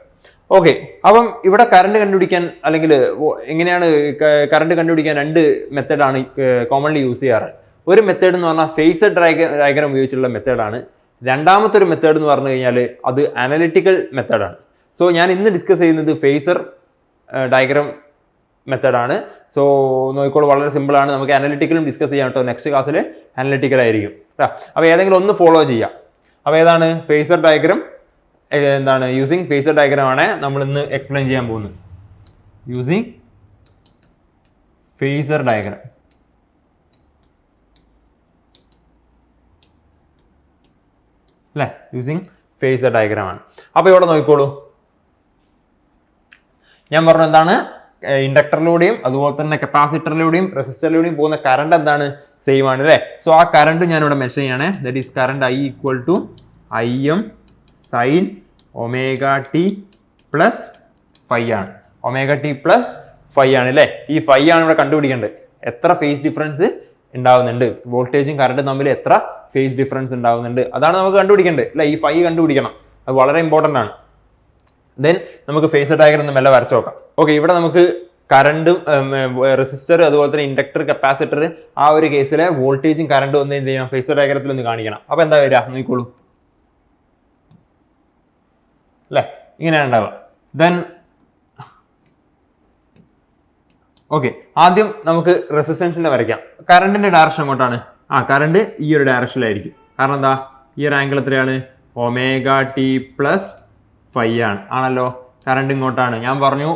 ഓക്കെ, അപ്പം ഇവിടെ കറണ്ട് കണ്ടുപിടിക്കാൻ അല്ലെങ്കിൽ എങ്ങനെയാണ് കറണ്ട് കണ്ടുപിടിക്കാൻ 2 മെത്തേഡാണ് കോമൺലി യൂസ് ചെയ്യാറ്. ഒരു മെത്തേഡ് എന്ന് പറഞ്ഞാൽ ഫേസർ ഡയഗ്രാം ഉപയോഗിച്ചുള്ള മെത്തേഡാണ്. രണ്ടാമത്തെ ഒരു മെത്തേഡ് എന്ന് പറഞ്ഞു കഴിഞ്ഞാൽ അത് അനലിറ്റിക്കൽ മെത്തേഡാണ്. സോ ഞാൻ ഇന്ന് ഡിസ്കസ് ചെയ്യുന്നത് ഫേസർ ഡയഗ്രാം മെത്തേഡാണ്. സോ നോക്കിക്കോളൂ, വളരെ സിമ്പിൾ ആണ്. നമുക്ക് അനലിറ്റിക്കലും ഡിസ്കസ് ചെയ്യാം കേട്ടോ. നെക്സ്റ്റ് ക്ലാസ്സിൽ അനലിറ്റിക്കൽ ആയിരിക്കും. അപ്പോൾ ഏതെങ്കിലും ഒന്ന് ഫോളോ ചെയ്യാം. അപ്പോൾ ഏതാണ്? Phasor diagram. എന്താണ്? യൂസിങ് ഫേസർ ഡയഗ്രാം ആണ് നമ്മൾ ഇന്ന് എക്സ്പ്ലെയിൻ ചെയ്യാൻ പോകുന്നത്. Using phasor diagram. അല്ലേ? യൂസിങ് ഫേസർ ഡയഗ്രാം ആണ്. അപ്പോൾ ഇവിടെ നോക്കിക്കോളൂ, ഞാൻ പറഞ്ഞു എന്താണ്? ഇൻഡക്ടറിലൂടെയും അതുപോലെ തന്നെ കപ്പാസിറ്ററിലൂടെയും റെസിസ്റ്ററിലൂടെയും പോകുന്ന കറണ്ട് എന്താണ്? സെയിം ആണ് അല്ലേ? സോ ആ കറണ്ട് ഞാനിവിടെ മെഷർ ചെയ്യാണ്. That is current I equal to I M sine omega T plus phi ആണ്. ഒമേഗ ടി പ്ലസ് ഫൈ ആണ് അല്ലേ? ഈ ഫൈ ആണ് ഇവിടെ കണ്ടുപിടിക്കേണ്ടത്. എത്ര ഫേസ് ഡിഫറൻസ് ഉണ്ടാവുന്നുണ്ട്, വോൾട്ടേജും കറണ്ടും തമ്മിൽ എത്ര ഫേസ് ഡിഫറൻസ് ഉണ്ടാവുന്നുണ്ട്, അതാണ് നമുക്ക് കണ്ടുപിടിക്കേണ്ടത് അല്ലേ? ഈ ഫൈ കണ്ടുപിടിക്കണം, അത് വളരെ ഇമ്പോർട്ടൻ്റ് ആണ്. ദെൻ നമുക്ക് ഫേസർ ഡയഗ്രാം ഒന്ന് മെല്ലെ വരച്ചു നോക്കാം. ഓക്കെ, ഇവിടെ നമുക്ക് കറണ്ടും റെസിസ്റ്റർ അതുപോലെ തന്നെ ഇൻഡക്ടർ കപ്പാസിറ്റർ ആ ഒരു കേസിലെ വോൾട്ടേജും കറണ്ടും ഒന്ന് എന്ത് ചെയ്യണം? ഫേസർ ഡയഗ്രാമത്തിൽ ഒന്ന് കാണിക്കണം. അപ്പൊ എന്താ വരിക? നോക്കിക്കോളൂ അല്ലേ? ഇങ്ങനെയാണ് ഉണ്ടാവുക. ദെൻ ഓക്കെ, ആദ്യം നമുക്ക് റെസിസ്റ്റൻസിന്റെ വരയ്ക്കാം. കറണ്ടിന്റെ ഡയറക്ഷൻ എങ്ങോട്ടാണ്? കറണ്ട് ഈ ഒരു ഡയറക്ഷനിലായിരിക്കും. കാരണം എന്താ? ഈ ഒരു ആംഗിൾ എത്രയാണ്? ഒമേഗ ടി പ്ലസ് ഫൈ ആണ്. ആണല്ലോ. കറണ്ട് ഇങ്ങോട്ടാണ്. ഞാൻ പറഞ്ഞു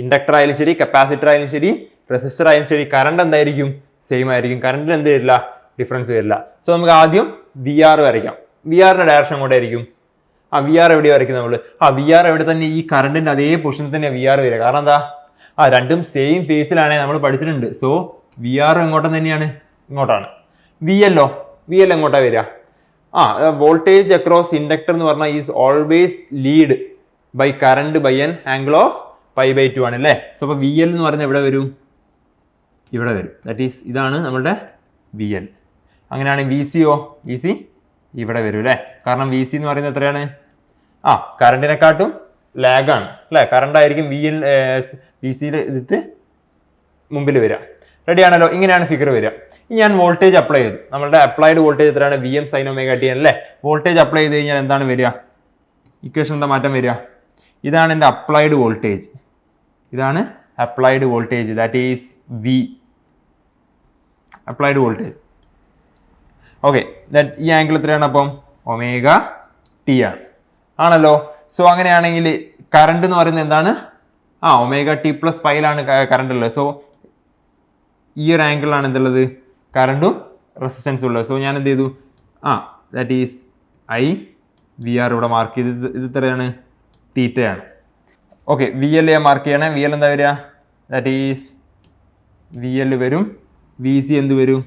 ഇൻഡക്ടർ ആയാലും ശരി, കപ്പാസിറ്റർ ആയാലും ശരി, റെസിസ്റ്റർ ആയാലും ശരി, കറണ്ട് എന്തായിരിക്കും? സെയിം ആയിരിക്കും. കറണ്ടിൽ എന്ത് വരില്ല? ഡിഫറൻസ് വരില്ല. സോ നമുക്ക് ആദ്യം വി ആർ വരയ്ക്കാം. വി ആറിന്റെ ഡയറക്ഷൻ എങ്ങോട്ടായിരിക്കും? വി ആർ എവിടെ വരയ്ക്കും നമ്മൾ? വി ആർ എവിടെ തന്നെ ഈ കറണ്ടിന്റെ അതേ പൊസിഷനിൽ തന്നെ വി ആർ വരിക. കാരണം എന്താ? രണ്ടും സെയിം ഫേസിലാണേ നമ്മൾ പഠിച്ചിട്ടുണ്ട്. സോ വി ആർ എങ്ങോട്ടും തന്നെയാണ്? ഇങ്ങോട്ടാണ്. വി എൽ എങ്ങോട്ടാ വരിക? വോൾട്ടേജ് അക്രോസ് ഇൻഡക്ടർ എന്ന് പറഞ്ഞാൽ is always lead by current by an angle of π/2 ആണ് അല്ലേ? സോ അപ്പോൾ വി എൽ എന്ന് പറയുന്നത് എവിടെ വരും? ഇവിടെ വരും. ദാറ്റ് ഈസ് ഇതാണ് നമ്മളുടെ വി എൽ. അങ്ങനെയാണ് വി സിയോ? വി സി ഇവിടെ വരും അല്ലേ? കാരണം വി സി എന്ന് പറയുന്നത് എത്രയാണ്? കറണ്ടിനെക്കാട്ടും ലാഗാണ് അല്ലേ? കറണ്ട് ആയിരിക്കും വി സിയിൽ ഇത് മുമ്പിൽ വരിക. റെഡി ആണല്ലോ? ഇങ്ങനെയാണ് ഫിഗർ വരിക. ഇനി ഞാൻ വോൾട്ടേജ് അപ്ലൈ ചെയ്തു. നമ്മളുടെ അപ്ലൈഡ് വോൾട്ടേജ് എത്രയാണ്? V M sine omega t അല്ലേ? വോൾട്ടേജ് അപ്ലൈ ചെയ്ത് കഴിഞ്ഞാൽ എന്താണ് വരിക? ഇക്വേഷൻ എന്താ മാറ്റം വരിക? ഇതാണ് എൻ്റെ അപ്ലൈഡ് വോൾട്ടേജ്. ഇതാണ് applied voltage. That is V applied voltage. Okay, ഈ ആംഗിൾ എത്രയാണ്? അപ്പം ഒമേഗ ടി ആണ്. ആണല്ലോ. സോ അങ്ങനെയാണെങ്കിൽ കറണ്ട് എന്ന് പറയുന്നത് എന്താണ്? ഒമേഗ ടി പ്ലസ് പൈലാണ് കറണ്ട് ഉള്ളത്. സോ ഈ ഒരു ആംഗിളാണ് എന്തുള്ളത്? കറണ്ടും റെസിസ്റ്റൻസും ഉള്ളത്. സോ ഞാൻ എന്ത് ചെയ്തു? That is I V R ഇവിടെ മാർക്ക് ചെയ്ത്. ഇത് എത്രയാണ്? തീറ്റയാണ്. ഓക്കെ, വി എൽ മാർക്ക് ചെയ്യണേ. വി എൽ എന്താ വരിക? ദാറ്റ് ഈസ് വി എൽ വരും. വി സി എന്ത് വരും?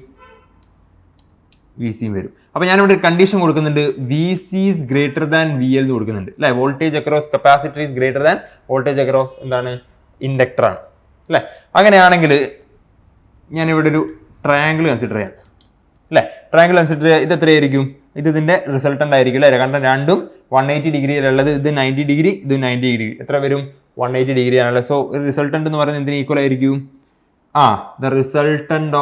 വി സിയും വരും. അപ്പോൾ ഞാനിവിടെ ഒരു കണ്ടീഷൻ കൊടുക്കുന്നുണ്ട്. V C is greater than V L എന്ന് കൊടുക്കുന്നുണ്ട് അല്ലേ? Voltage across capacitor is greater than voltage across എന്താണ്? ഇൻഡക്ടർ ആണ് അല്ലേ? അങ്ങനെയാണെങ്കിൽ ഞാനിവിടെ ഒരു ട്രയാങ്കിൾ കൺസിഡർ ചെയ്യാം അല്ലേ? ട്രയാങ്കിൾ കൺസിഡർ ചെയ്യുക. ഇത് എത്രയായിരിക്കും? ഇതിന്റെ റിസൾട്ടൻ്റ് ആയിരിക്കും അല്ലേ? കാരണം രണ്ടും 180 ഡിഗ്രിയിലുള്ളത്. ഇത് 90 ഡിഗ്രി, ഇത് 90 ഡിഗ്രി. എത്ര വരും? 180 ഡിഗ്രി ആണല്ലോ. സോ റിസൾട്ടൻ്റ് എന്ന് പറയുന്നത് എന്തിന് ഈക്വൽ ആയിരിക്കും? The resultant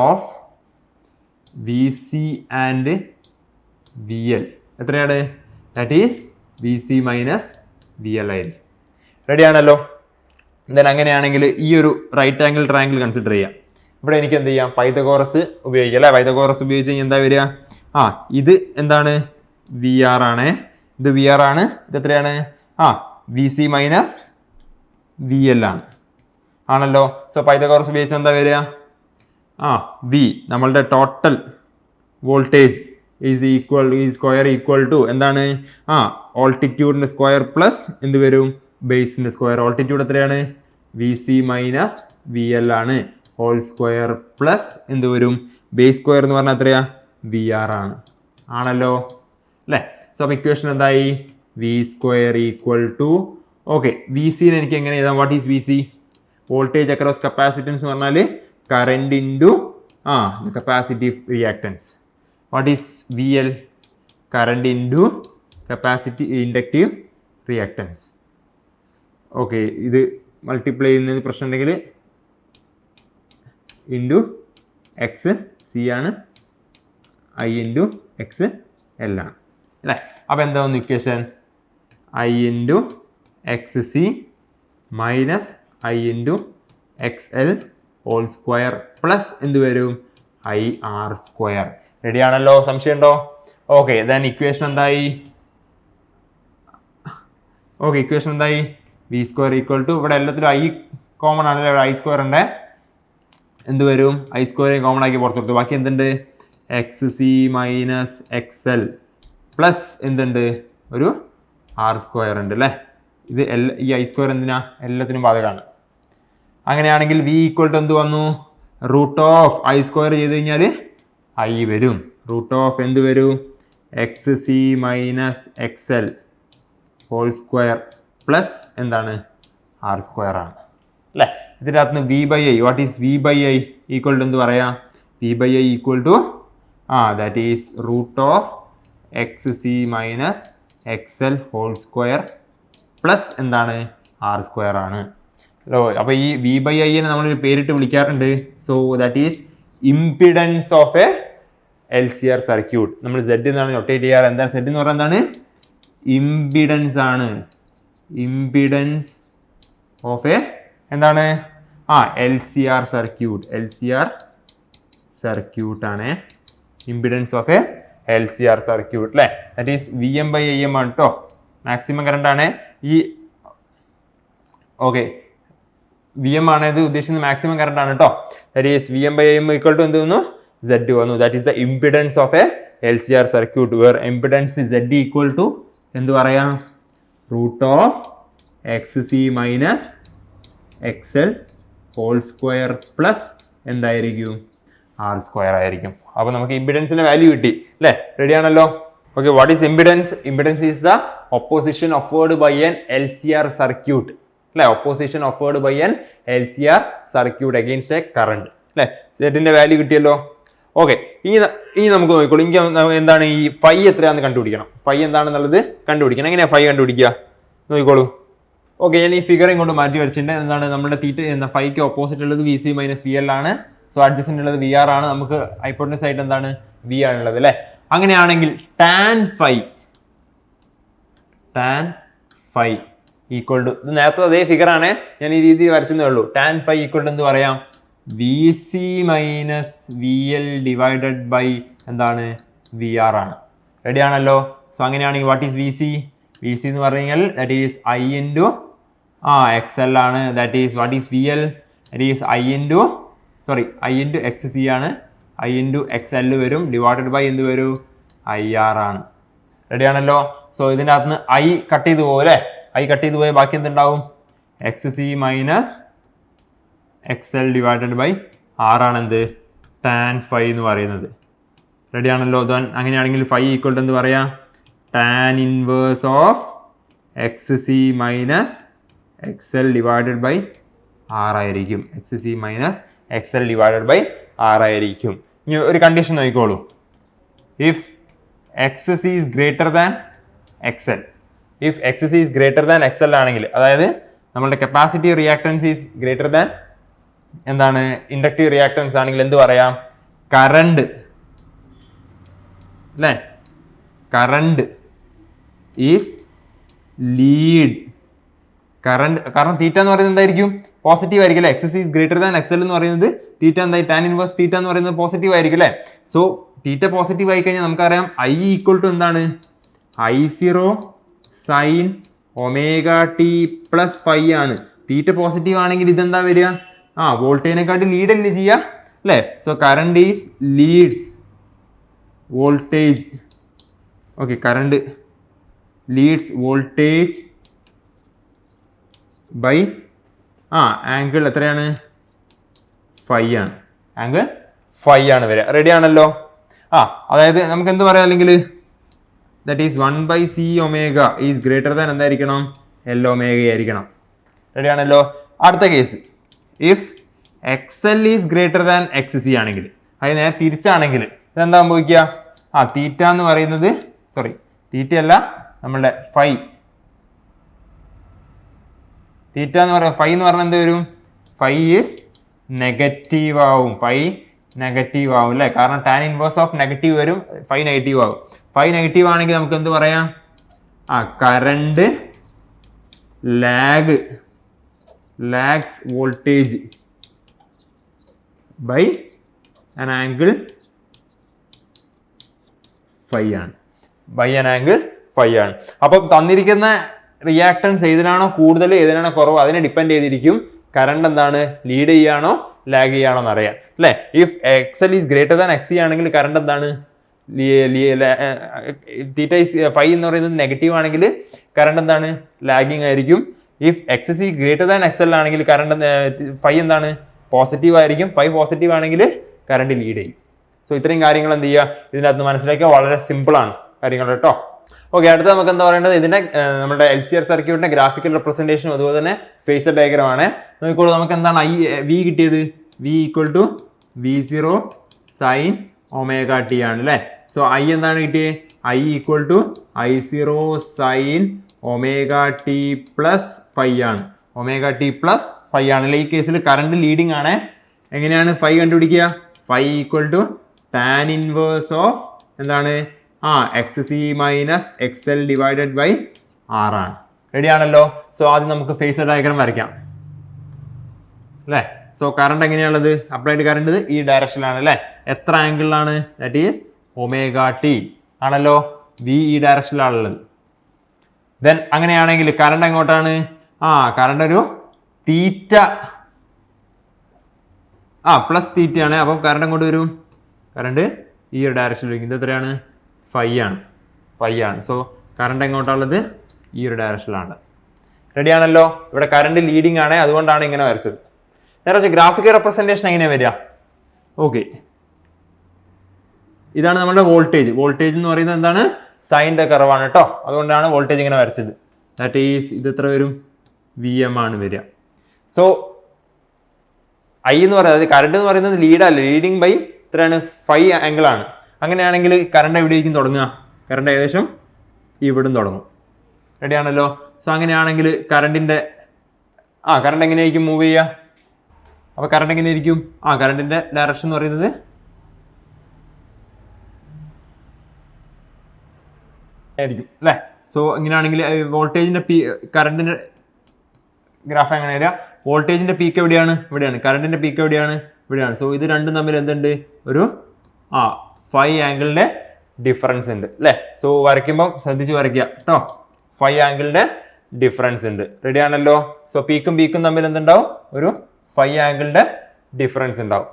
of V C and V L എത്രയാണ്? That is V C minus V L ആയിരിക്കും. റെഡി ആണല്ലോ? ദെൻ അങ്ങനെയാണെങ്കിൽ ഈ ഒരു റൈറ്റ് ആംഗിൾ ട്രയാങ്കിൾ കൺസിഡർ ചെയ്യാം. ഇവിടെ എനിക്ക് എന്ത് ചെയ്യാം? പൈതഗോറസ് ഉപയോഗിക്കാം അല്ലേ? പൈതഗോറസ് ഉപയോഗിച്ച് കഴിഞ്ഞാൽ എന്താ വരിക? ഇത് എന്താണ്? വി ആർ ആണ്. ഇത് വി ആർ ആണ്. ഇത് എത്രയാണ്? V C minus V L ആണ്. ആണല്ലോ. സോ പൈതഗോറസ് ഉപയോഗിച്ച് എന്താ വരിക? വി നമ്മളുടെ total voltage is square equal to എന്താണ്? ഓൾട്ടിറ്റ്യൂഡിന്റെ സ്ക്വയർ പ്ലസ് എന്ത് വരും? ബേസിന്റെ സ്ക്വയർ. ഓൾട്ടിറ്റ്യൂഡ് എത്രയാണ്? V C minus V L ആണ്. ഹോൾ സ്ക്വയർ പ്ലസ് എന്ത് വരും? ബേസ് സ്ക്വയർ എന്ന് പറഞ്ഞാൽ എത്രയാ? വി ആർ ആണ്. ആണല്ലോ. അല്ലേ? സോ അപ്പോൾ ഇക്വേഷൻ എന്തായി? V square equal to okay V സിനെ എനിക്ക് എങ്ങനെ എഴുതാം? What is V C? Voltage across capacitance എന്ന് പറഞ്ഞാൽ current into capacitive reactance. What is V L? Current into capacity inductive reactance. Okay, ഇത് മൾട്ടിപ്ലൈ ചെയ്യുന്നതിന് പ്രശ്നം ഉണ്ടെങ്കിൽ ഇൻറ്റു എക്സ് സി ആണ്, ഐ ഇൻറ്റു എക്സ് എൽ ആണ് അല്ലേ? അപ്പോൾ എന്താ വന്നു equation? I into X C minus I into X L whole square plus എന്ത് വരും? I R square. റെഡി ആണല്ലോ? സംശയം ഉണ്ടോ? ഓക്കെ, ദെൻ ഇക്വേഷൻ എന്തായി? ഓക്കെ, ഇക്വേഷൻ എന്തായി? വി സ്ക്വയർ ഈക്വൽ ടു ഇവിടെ എല്ലാത്തിലും ഐ കോമൺ ആണല്ലോ, ഐ സ്ക്വയർ ഉണ്ട്. എന്ത് വരും? ഐ സ്ക്വയർ കോമൺ ആക്കി പുറത്തെടുത്തു. ബാക്കി എന്തുണ്ട്? X C minus X L plus എന്തുണ്ട്? ഒരു ആർ സ്ക്വയർ ഉണ്ട് അല്ലേ? ഇത് ഈ ഐ സ്ക്വയർ എന്തിനാ? എല്ലാത്തിനും ബാധകമാണ്. അങ്ങനെയാണെങ്കിൽ വി ഈക്വൽ ടു എന്ത് വന്നു? റൂട്ട് ഓഫ് ഐ സ്ക്വയർ ചെയ്ത് കഴിഞ്ഞാൽ ഐ വരും. റൂട്ട് ഓഫ് എന്ത് വരും? X C minus X L whole square plus എന്താണ്? ആർ സ്ക്വയർ ആണ് അല്ലേ? ഇതിൻ്റെ അകത്ത് V by I, what is V by I equal to എന്ത് പറയാം? V by I equal to that is root of X C minus X L whole square plus എന്താണ്? R square ആണ്. അപ്പോൾ ഈ വി ബൈ ഐനെ നമ്മളൊരു പേരിട്ട് വിളിക്കാറുണ്ട്. So that is impedance of a L C R circuit. നമ്മൾ Z എന്നാണ് നൊട്ടേറ്റ് ചെയ്യാറ്. എന്താണ് സെഡ് എന്ന് പറഞ്ഞാൽ? എന്താണ്? ഇംപിഡൻസ് ആണ്. ഇംപിഡൻസ് ഓഫ് എ എന്താണ്? L C R circuit. L C R circuit ആണ് impedance of a L C R circuit അല്ലേ? That is V M by I M ആണ് കേട്ടോ. മാക്സിമം കറണ്ട് ആണ് ഈ ഓക്കെ വി എം ആണ് ഇത് ഉദ്ദേശിക്കുന്നത്, മാക്സിമം കറണ്ട് ആണ് കേട്ടോ. That is V M by I M equal to എന്ത് വന്നു? സെഡ് വന്നു. That is the impedance of a L C R circuit where impedance Z equal to എന്ത് പറയാം? Root of X C minus X L whole square plus എന്തായിരിക്കും? R square ആയിരിക്കും. അപ്പോൾ നമുക്ക് ഇംപിഡൻസിന്റെ വാല്യൂ കിട്ടി അല്ലേ? റെഡി ആണല്ലോ? Okay, what is impedance? Impedance is the opposition offered by an L C R circuit അല്ലേ? Opposition offered by an L C R circuit against a current അല്ലേ? സെറ്റിന്റെ വാല്യൂ കിട്ടിയല്ലോ. ഓക്കെ, ഇനി നമുക്ക് നോക്കിക്കോളൂ. എനിക്ക് എന്താണ് ഈ ഫൈ എത്രയാണെന്ന് കണ്ടുപിടിക്കണം. ഫൈ എന്താണെന്നുള്ളത് കണ്ടുപിടിക്കണം. എങ്ങനെയാ ഫൈ കണ്ടുപിടിക്കുക? നോക്കിക്കോളൂ. ഓക്കെ, ഞാൻ ഈ ഫിഗർ ഇങ്ങോട്ട് മാറ്റി വരച്ചിട്ടുണ്ട്. എന്താണ് നമ്മുടെ തീറ്റ എന്ന ഫൈക്ക് ഓപ്പോസിറ്റ് ഉള്ളത് V C minus V L ആണ്. സോ അഡ്ജസ്റ്റന്റ് ഉള്ളത് വി ആർ ആണ്. നമുക്ക് ഹൈപ്പോട്ടനസ് ആയിട്ട് എന്താണ്? വി ആണുള്ളത് അല്ലേ? അങ്ങനെയാണെങ്കിൽ ടാൻ ഫൈ ഈക്വൽ ടു, ഇത് നേരത്തെ അതേ ഫിഗർ ആണ്, ഞാൻ ഈ രീതിയിൽ വരച്ചതേ ഉള്ളൂ. ടാൻ ഫൈ ഈക്വൽ ടു എന്ത് പറയാം? V C minus V L divided by എന്താണ്? വി ആർ ആണ്. റെഡി ആണല്ലോ? സോ അങ്ങനെയാണെങ്കിൽ what is V C? V C എന്ന് പറഞ്ഞു കഴിഞ്ഞാൽ that is I into X L ആണ്. That is what is V L? That is I into X C ആണ്. I into X L വരും divided by എന്ത് വരും? I R ആണ്. Ready ആണല്ലോ? സോ ഇതിൻ്റെ അകത്ത് നിന്ന് ഐ കട്ട് ചെയ്ത് പോകും അല്ലേ? ഐ കട്ട് ചെയ്ത് പോയാൽ ബാക്കി എന്തുണ്ടാവും? X C minus X L divided by R ആണ് എന്ത്? ടാൻ ഫൈ എന്ന് പറയുന്നത്. റെഡി ആണല്ലോ? അങ്ങനെയാണെങ്കിൽ ഫൈ ഈക്വൽ ടു എന്ത് പറയാം? Tan inverse of X C minus X L divided by R ആയിരിക്കും. X C minus X L divided by R ആയിരിക്കും. ഇനി ഒരു കണ്ടീഷൻ നോക്കിക്കോളൂ. If X C is greater than X L, if X C is greater than X L ആണെങ്കിൽ, അതായത് നമ്മളുടെ capacity reactance is greater than എന്താണ്? Inductive reactance ആണെങ്കിൽ എന്ത് പറയാം? കറണ്ട് അല്ലേ? Current is lead. കാരണം തീറ്റ എന്ന് പറയുന്നത് എന്തായിരിക്കും? പോസിറ്റീവ് ആയിരിക്കും അല്ലേ? X is greater than X L എന്ന് പറയുന്നത് തീറ്റ എന്തായി? ടാൻ ഇൻവേഴ്സ് തീറ്റ എന്ന് പറയുന്നത് പോസിറ്റീവ് ആയിരിക്കും അല്ലേ? സോ തീറ്റ പോസിറ്റീവ് ആയി കഴിഞ്ഞാൽ നമുക്കറിയാം ഐ ഈക്വൽ ടു എന്താണ്? I0 sine omega T plus phi ആണ്. തീറ്റ പോസിറ്റീവ് ആണെങ്കിൽ ഇതെന്താ വരിക? വോൾട്ടേജിനെക്കാട്ടി ലീഡ് അല്ലേ ചെയ്യുക അല്ലേ? So current is leads voltage. Okay, current leads voltage by angle എത്രയാണ്? ഫൈ ആണ്. ആംഗിൾ ഫൈ ആണ് വരിക. റെഡി ആണല്ലോ? അതായത് നമുക്ക് എന്ത് പറയാം? അല്ലെങ്കിൽ that is 1/c omega is greater than എന്തായിരിക്കണം? എൽ ഒമേഗ ആയിരിക്കണം. റെഡി ആണല്ലോ. അടുത്ത case, if X L is greater than X C ആണെങ്കിൽ, അത് നേരെ തിരിച്ചാണെങ്കിൽ ഇതെന്താ സംഭവിക്കുക? തീറ്റ എന്ന് പറയുന്നത്, സോറി തീറ്റ അല്ല, നമ്മളുടെ ഫൈ, തീറ്റ എന്ന് പറയുന്നത് ഫൈ എന്ന് പറഞ്ഞാൽ എന്ത് വരും? ഫൈ ഈസ് നെഗറ്റീവ് ആവും. ഫൈ നെഗറ്റീവ് ആവും അല്ലേ? കാരണം ടാൻ ഇൻവേഴ്സ് ഓഫ് നെഗറ്റീവ് വരും, ഫൈ നെഗറ്റീവ് ആവും. ഫൈ നെഗറ്റീവ് ആണെങ്കിൽ നമുക്ക് എന്ത് പറയാം? Current lags voltage by an angle phi ആണ്. ബൈ an angle phi ആണ്. അപ്പം തന്നിരിക്കുന്ന റിയാക്ടൻസ് ഏതിനാണോ കൂടുതൽ ഏതിനാണോ കുറവ് അതിനെ ഡിപ്പെൻഡ് ചെയ്തിരിക്കും കറണ്ട് എന്താണ് ലീഡ് ചെയ്യാണോ ലാഗ് ചെയ്യാണോ എന്ന് അറിയാം അല്ലേ? If X L is greater than X C ആണെങ്കിൽ കറണ്ട് എന്താണ് തീറ്റ ഫൈ എന്ന് പറയുന്നത് നെഗറ്റീവ് ആണെങ്കിൽ കറണ്ട് എന്താണ് ലാഗിങ് ആയിരിക്കും. If X C greater than X L ആണെങ്കിൽ കറണ്ട് ഫൈ എന്താണ് പോസിറ്റീവ് ആയിരിക്കും. ഫൈ പോസിറ്റീവ് ആണെങ്കിൽ കറണ്ട് ലീഡ് ചെയ്യും. സോ ഇത്രയും കാര്യങ്ങൾ എന്ത് ചെയ്യുക ഇതിനകത്ത് മനസ്സിലാക്കുക. വളരെ സിമ്പിളാണ് കാര്യങ്ങൾ കേട്ടോ. ഓക്കെ, അടുത്ത നമുക്ക് എന്താ പറയേണ്ടത്? ഇതിന്റെ നമ്മുടെ LCR സർക്യൂട്ടിന്റെ ഗ്രാഫിക്കൽ റെപ്രസെന്റേഷനും അതുപോലെ തന്നെ ഫേസർ ഡയഗ്രാം ആണ്. നോക്കിക്കോളൂ, നമുക്ക് എന്താണ് വി കിട്ടിയത്? V equal to V0 sine omega t ആണ് അല്ലേ? സോ ഐ എന്താണ് കിട്ടിയത്? I equal to I0 sine omega T plus phi ആണ്. ഒമേഗ ടി പ്ലസ് ഫൈ ആണല്ലേ? ഈ കേസിൽ കറണ്ട് ലീഡിങ് ആണ്. എങ്ങനെയാണ് ഫൈ കണ്ടുപിടിക്കുക? Phi equal to tan inverse of എന്താണ് X C minus X L divided by R ആണ്. റെഡി ആണല്ലോ. സോ ആദ്യം നമുക്ക് ഫേസർ ഡയഗ്രാം വരയ്ക്കാം അല്ലേ? സോ കറണ്ട് എങ്ങനെയാണുള്ളത്? അപ്ലൈഡ് കറണ്ട് ഈ ഡയറക്ഷനിലാണ് അല്ലേ? എത്ര ആംഗിളിലാണ്? ദാറ്റ് ഈസ് ഒമേഗ ടി ആണല്ലോ. വി ഈ ഡയറക്ഷനിലാണുള്ളത്. ദെൻ അങ്ങനെയാണെങ്കിൽ കറണ്ട് എങ്ങോട്ടാണ്? കറണ്ട് ഒരു തീറ്റ പ്ലസ് തീറ്റ ആണ്. അപ്പം കറണ്ട് അങ്ങോട്ട് വരും. കറണ്ട് ഈ ഒരു ഡയറക്ഷനിലേക്ക്. ഇത് എത്രയാണ്? ഫൈ ആണ്. സോ കറണ്ട് എങ്ങോട്ടാണുള്ളത്? ഈ ഒരു ഡയറക്ഷനിലാണ്. റെഡി ആണല്ലോ. ഇവിടെ കറണ്ട് ലീഡിങ് ആണ്, അതുകൊണ്ടാണ് ഇങ്ങനെ വരച്ചത്. നേരെ ഗ്രാഫിക്കൽ റെപ്രസെന്റേഷൻ എങ്ങനെയാണ് വരിക? ഓക്കെ, ഇതാണ് നമ്മുടെ വോൾട്ടേജ്. വോൾട്ടേജ് എന്ന് പറയുന്നത് എന്താണ്? സൈൻ്റെ കർവാണ് കേട്ടോ. അതുകൊണ്ടാണ് വോൾട്ടേജ് ഇങ്ങനെ വരച്ചത്. ദാറ്റ് ഈസ് ഇത് എത്ര വരും? VM ആണ് വരിക. സോ ഐ എന്ന് പറയുന്നത് കറണ്ട് എന്ന് പറയുന്നത് ലീഡല്ല, ലീഡിങ് ബൈ എത്രയാണ്? ഫൈ ആംഗിൾ ആണ്. അങ്ങനെയാണെങ്കിൽ കറണ്ട് എവിടെയായിരിക്കും തുടങ്ങുക? കറണ്ട് ഏകദേശം ഇവിടും തുടങ്ങും. റെഡി ആണല്ലോ. സോ അങ്ങനെയാണെങ്കിൽ കറണ്ടിന്റെ കറണ്ട് എങ്ങനെയായിരിക്കും മൂവ് ചെയ്യുക? അപ്പൊ കറണ്ട് എങ്ങനെയായിരിക്കും? കറണ്ടിന്റെ ഡയറക്ഷൻ എന്ന് പറയുന്നത് ആയിരിക്കും അല്ലേ? സോ ഇങ്ങനെയാണെങ്കിൽ വോൾട്ടേജിന്റെ കറണ്ടിന്റെ ഗ്രാഫ് എങ്ങനെ വരിക? വോൾട്ടേജിന്റെ പീക്ക് എവിടെയാണ്? ഇവിടെയാണ്. കറണ്ടിന്റെ പീക്ക് എവിടെയാണ്? ഇവിടെയാണ്. സോ ഇത് രണ്ടും തമ്മിൽ എന്തുണ്ട്? ഒരു ഫൈ ആംഗിളിന്റെ ഡിഫറൻസ് ഉണ്ട് അല്ലേ? സോ വരയ്ക്കുമ്പോൾ ശ്രദ്ധിച്ച് വരയ്ക്കുക കേട്ടോ. ഫൈ ആംഗിളിന്റെ ഡിഫറൻസ് ഉണ്ട്. റെഡി ആണല്ലോ. സോ പീക്കും തമ്മിൽ എന്തുണ്ടാവും? ഒരു ഫൈ ആംഗിളിന്റെ ഡിഫറൻസ് ഉണ്ടാവും.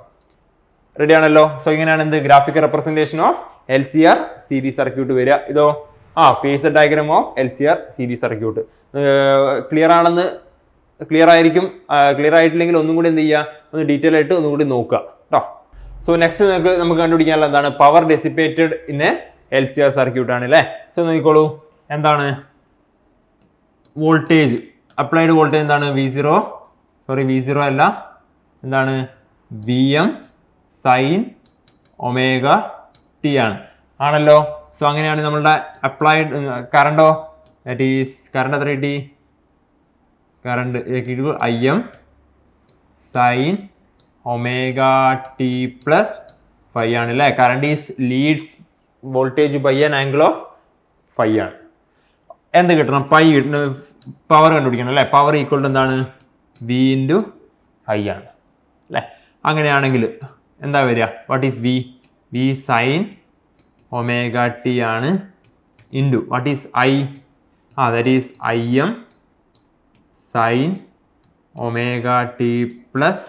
റെഡി ആണല്ലോ. സോ ഇങ്ങനെയാണ് എന്ത് graphical representation of LCR series circuit വരിക. ഇതോ phasor diagram of LCR series circuit. Clear ആയിരിക്കും. ക്ലിയർ ആയിട്ടില്ലെങ്കിൽ ഒന്നും കൂടി എന്ത് ചെയ്യുക? ഒന്ന് ഡീറ്റെയിൽ ആയിട്ട് ഒന്നും കൂടി നോക്കുക കേട്ടോ. സോ നെക്സ്റ്റ് നമുക്ക് കണ്ടുപിടിക്കാനുള്ള എന്താണ്? Power dissipated in A LCR circuit ആണ് അല്ലേ? സോ നോക്കിക്കോളൂ, എന്താണ് വോൾട്ടേജ്? അപ്ലൈഡ് വോൾട്ടേജ് എന്താണ്? V0 അല്ല, എന്താണ്? VM സൈൻ ഒമേഗ ടി ആണ് ആണല്ലോ. സോ അങ്ങനെയാണ് നമ്മളുടെ അപ്ലൈഡ് കറണ്ടോ? ദാറ്റ് ഈസ് കറണ്ട് എത്ര കിട്ടി? Current IM sine omega T plus phi ആണ് അല്ലേ? Current is leads voltage by an angle of phi ആണ്. എന്ത് കിട്ടണം? പൈ കിട്ടണം. പവർ കണ്ടുപിടിക്കണം അല്ലേ? പവർ ഈക്വൽ ടു എന്താണ്? V ഇൻറ്റു I ആണ് അല്ലേ? അങ്ങനെയാണെങ്കിൽ എന്താ വരിക? What is V sine omega t ആണ് into what is I? That is IM sine omega T plus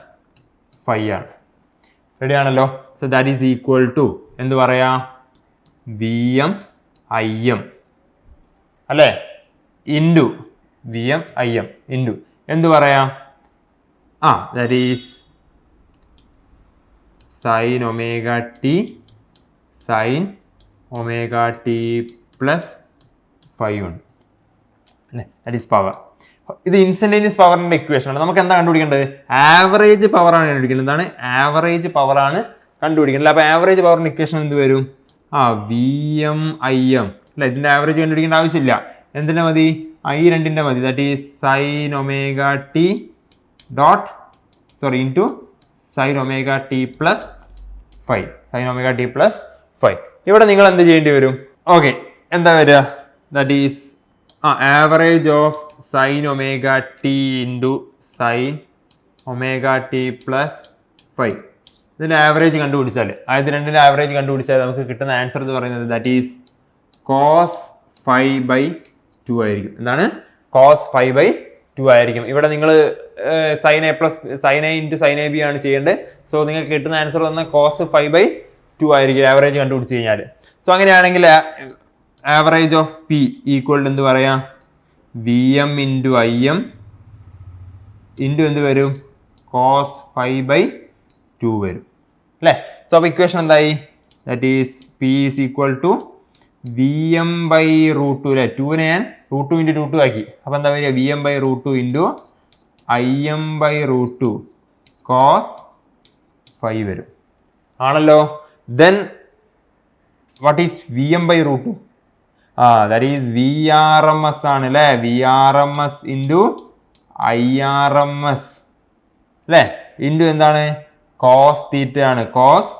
phi ആണ്. റെഡി ആണല്ലോ. So that is equal to എന്ത് പറയാ? VM IM അല്ലേ? ഇൻറ്റു VM IM ഇൻറ്റു എന്ത് പറയാം? That is sine omega T plus 5 ഉണ്ട് അല്ലേ, ദാറ്റ് ഈസ് പവർ. ഇത് ഇൻസ്റ്റന്റേനിയസ് പവറിന്റെ ഇക്വേഷൻ ആണ്. നമുക്ക് എന്താ കണ്ടുപിടിക്കേണ്ടത്? ആവറേജ് പവർ ആണ് കണ്ടുപിടിക്കുന്നത്. എന്താണ് ആവറേജ് പവർ ആണ് കണ്ടുപിടിക്കേണ്ടത്. അപ്പൊ ആവറേജ് പവറിന്റെ ഇക്വേഷൻ എന്ത് വരും? VM IM അല്ലെ. ഇതിന്റെ ആവറേജ് കണ്ടുപിടിക്കേണ്ട ആവശ്യമില്ല. എന്തിന്റെ മതി? I2ന്റെ മതി. That is sine omega T dot into sine omega T plus 5. Sign omega T plus 5. ഇവിടെ നിങ്ങൾ എന്ത് ചെയ്യേണ്ടി വരും? ഓക്കെ, എന്താ വരിക? That is average of sine omega T into sine omega T plus 5. ഇതിൻ്റെ ആവറേജ് കണ്ടുപിടിച്ചാൽ, അതായത് രണ്ടിൻ്റെ ആവറേജ് കണ്ടുപിടിച്ചാൽ നമുക്ക് കിട്ടുന്ന ആൻസർ എന്ന് പറയുന്നത് ദാറ്റ് ഈസ് കോസ് 5/2 ആയിരിക്കും. എന്താണ്? കോസ് 5/2 ആയിരിക്കും. ഇവിടെ നിങ്ങൾ sine A plus sine A into sine A B ആണ് ചെയ്യേണ്ടത്. സോ നിങ്ങൾക്ക് കിട്ടുന്ന ആൻസർ വന്ന കോസ് 5/2 ആയിരിക്കും ആവറേജ് കണ്ടുപിടിച്ച് കഴിഞ്ഞാൽ. സോ അങ്ങനെയാണെങ്കിൽ ആവറേജ് ഓഫ് പി ഈക്വൽ എന്ത് പറയാം? VM ഇൻറ്റു IM ഇൻറ്റു എന്ത് വരും? കോസ് 5/2 വരും അല്ലേ. സോ അപ്പോൾ ഇക്വേഷൻ എന്തായി? That is P is equal to VM/√2 അല്ലേ. 2നെ ഞാൻ √2 ഇൻറ്റു √2 ആക്കി. അപ്പോൾ എന്താ വരിക? VM/√2 ഇൻറ്റു IM/√2 കോസ് 5 വരും ആണല്ലോ. Then what is VM/√2? That is VRMS ആണ് അല്ലേ. VRMS ഇൻറ്റു IRMS അല്ലേ. ഇൻറ്റു എന്താണ്? കോസ് തീറ്റ ആണ്. കോസ്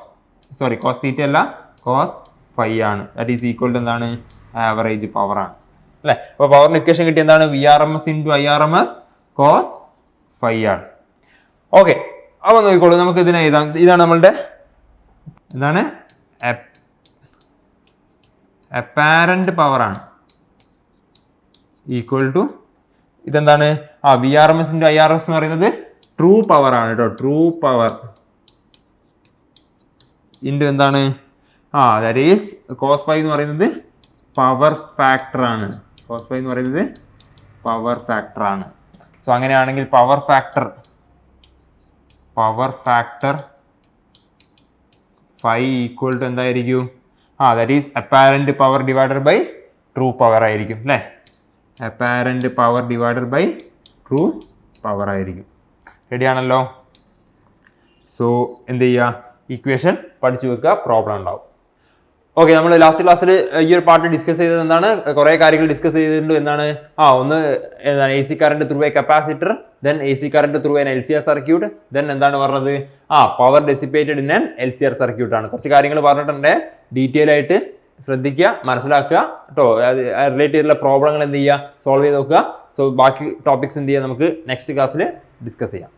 തീറ്റ അല്ല, കോസ് 5 ആണ്. ദാറ്റ് ഈസ് ഈക്വൽ ടു എന്താണ്? ആവറേജ് പവർ ആണ് അല്ലേ. അപ്പോൾ പവറിന് ഇക്വേഷൻ കിട്ടി എന്താണ്? VRMS ഇൻറ്റു IRMS കോസ് 5 ആണ്. ഓക്കെ, അപ്പോൾ നോക്കിക്കോളൂ, നമുക്ക് ഇതിനെ എഴുതാം. ഇതാണ് നമ്മളുടെ എന്താണ്? അപ്പാരന്റ് പവർ ആണ് ഈക്വൽ ടു ഇതെന്താണ്? VRMS ഇൻറ്റു IRMS എന്ന് പറയുന്നത് ട്രൂ പവർ ആണ് കേട്ടോ. ട്രൂ പവർ ഇൻറ്റു എന്താണ്? ദാറ്റ് ഈസ് കോസ് 5 എന്ന് പറയുന്നത് പവർ ഫാക്ടർ ആണ്. കോസ് 5 എന്ന് പറയുന്നത് പവർ ഫാക്ടർ ആണ്. സോ അങ്ങനെയാണെങ്കിൽ പവർ ഫാക്ടർ 5 ഈക്വൽ ടു എന്തായിരിക്കും? That is apparent power divided by true power ആയിരിക്കും അല്ലേ. Apparent power divided by true power ആയിരിക്കും. റെഡി ആണല്ലോ. സോ എന്ത് ചെയ്യുക? ഇക്വേഷൻ പഠിച്ചു വെക്കുക, പ്രോബ്ലം ഉണ്ടാവും. ഓക്കെ, നമ്മൾ ലാസ്റ്റ് ക്ലാസ്സിൽ ഈ ഒരു പാർട്ട് ഡിസ്കസ് ചെയ്തത് എന്താണ്? കുറേ കാര്യങ്ങൾ ഡിസ്കസ് ചെയ്തിട്ടുണ്ട്. എന്താണ്? ഒന്ന് എന്താണ്? AC current through A capacitor, then AC current through N LCR circuit, then എന്താണ് പറഞ്ഞത്? Power dissipated in an LCR circuit ആണ്. കുറച്ച് കാര്യങ്ങൾ പറഞ്ഞിട്ടുണ്ട്. ഡീറ്റെയിൽ ആയിട്ട് ശ്രദ്ധിക്കുക, മനസ്സിലാക്കുക കേട്ടോ. റിലേറ്റ് ചെയ്തിട്ടുള്ള പ്രോബ്ലങ്ങൾ എന്ത് ചെയ്യുക? സോൾവ് ചെയ്ത് നോക്കുക. സോ ബാക്കി ടോപ്പിക്സ് എന്ത് ചെയ്യുക? നമുക്ക് നെക്സ്റ്റ് ക്ലാസ്സിൽ ഡിസ്കസ് ചെയ്യാം.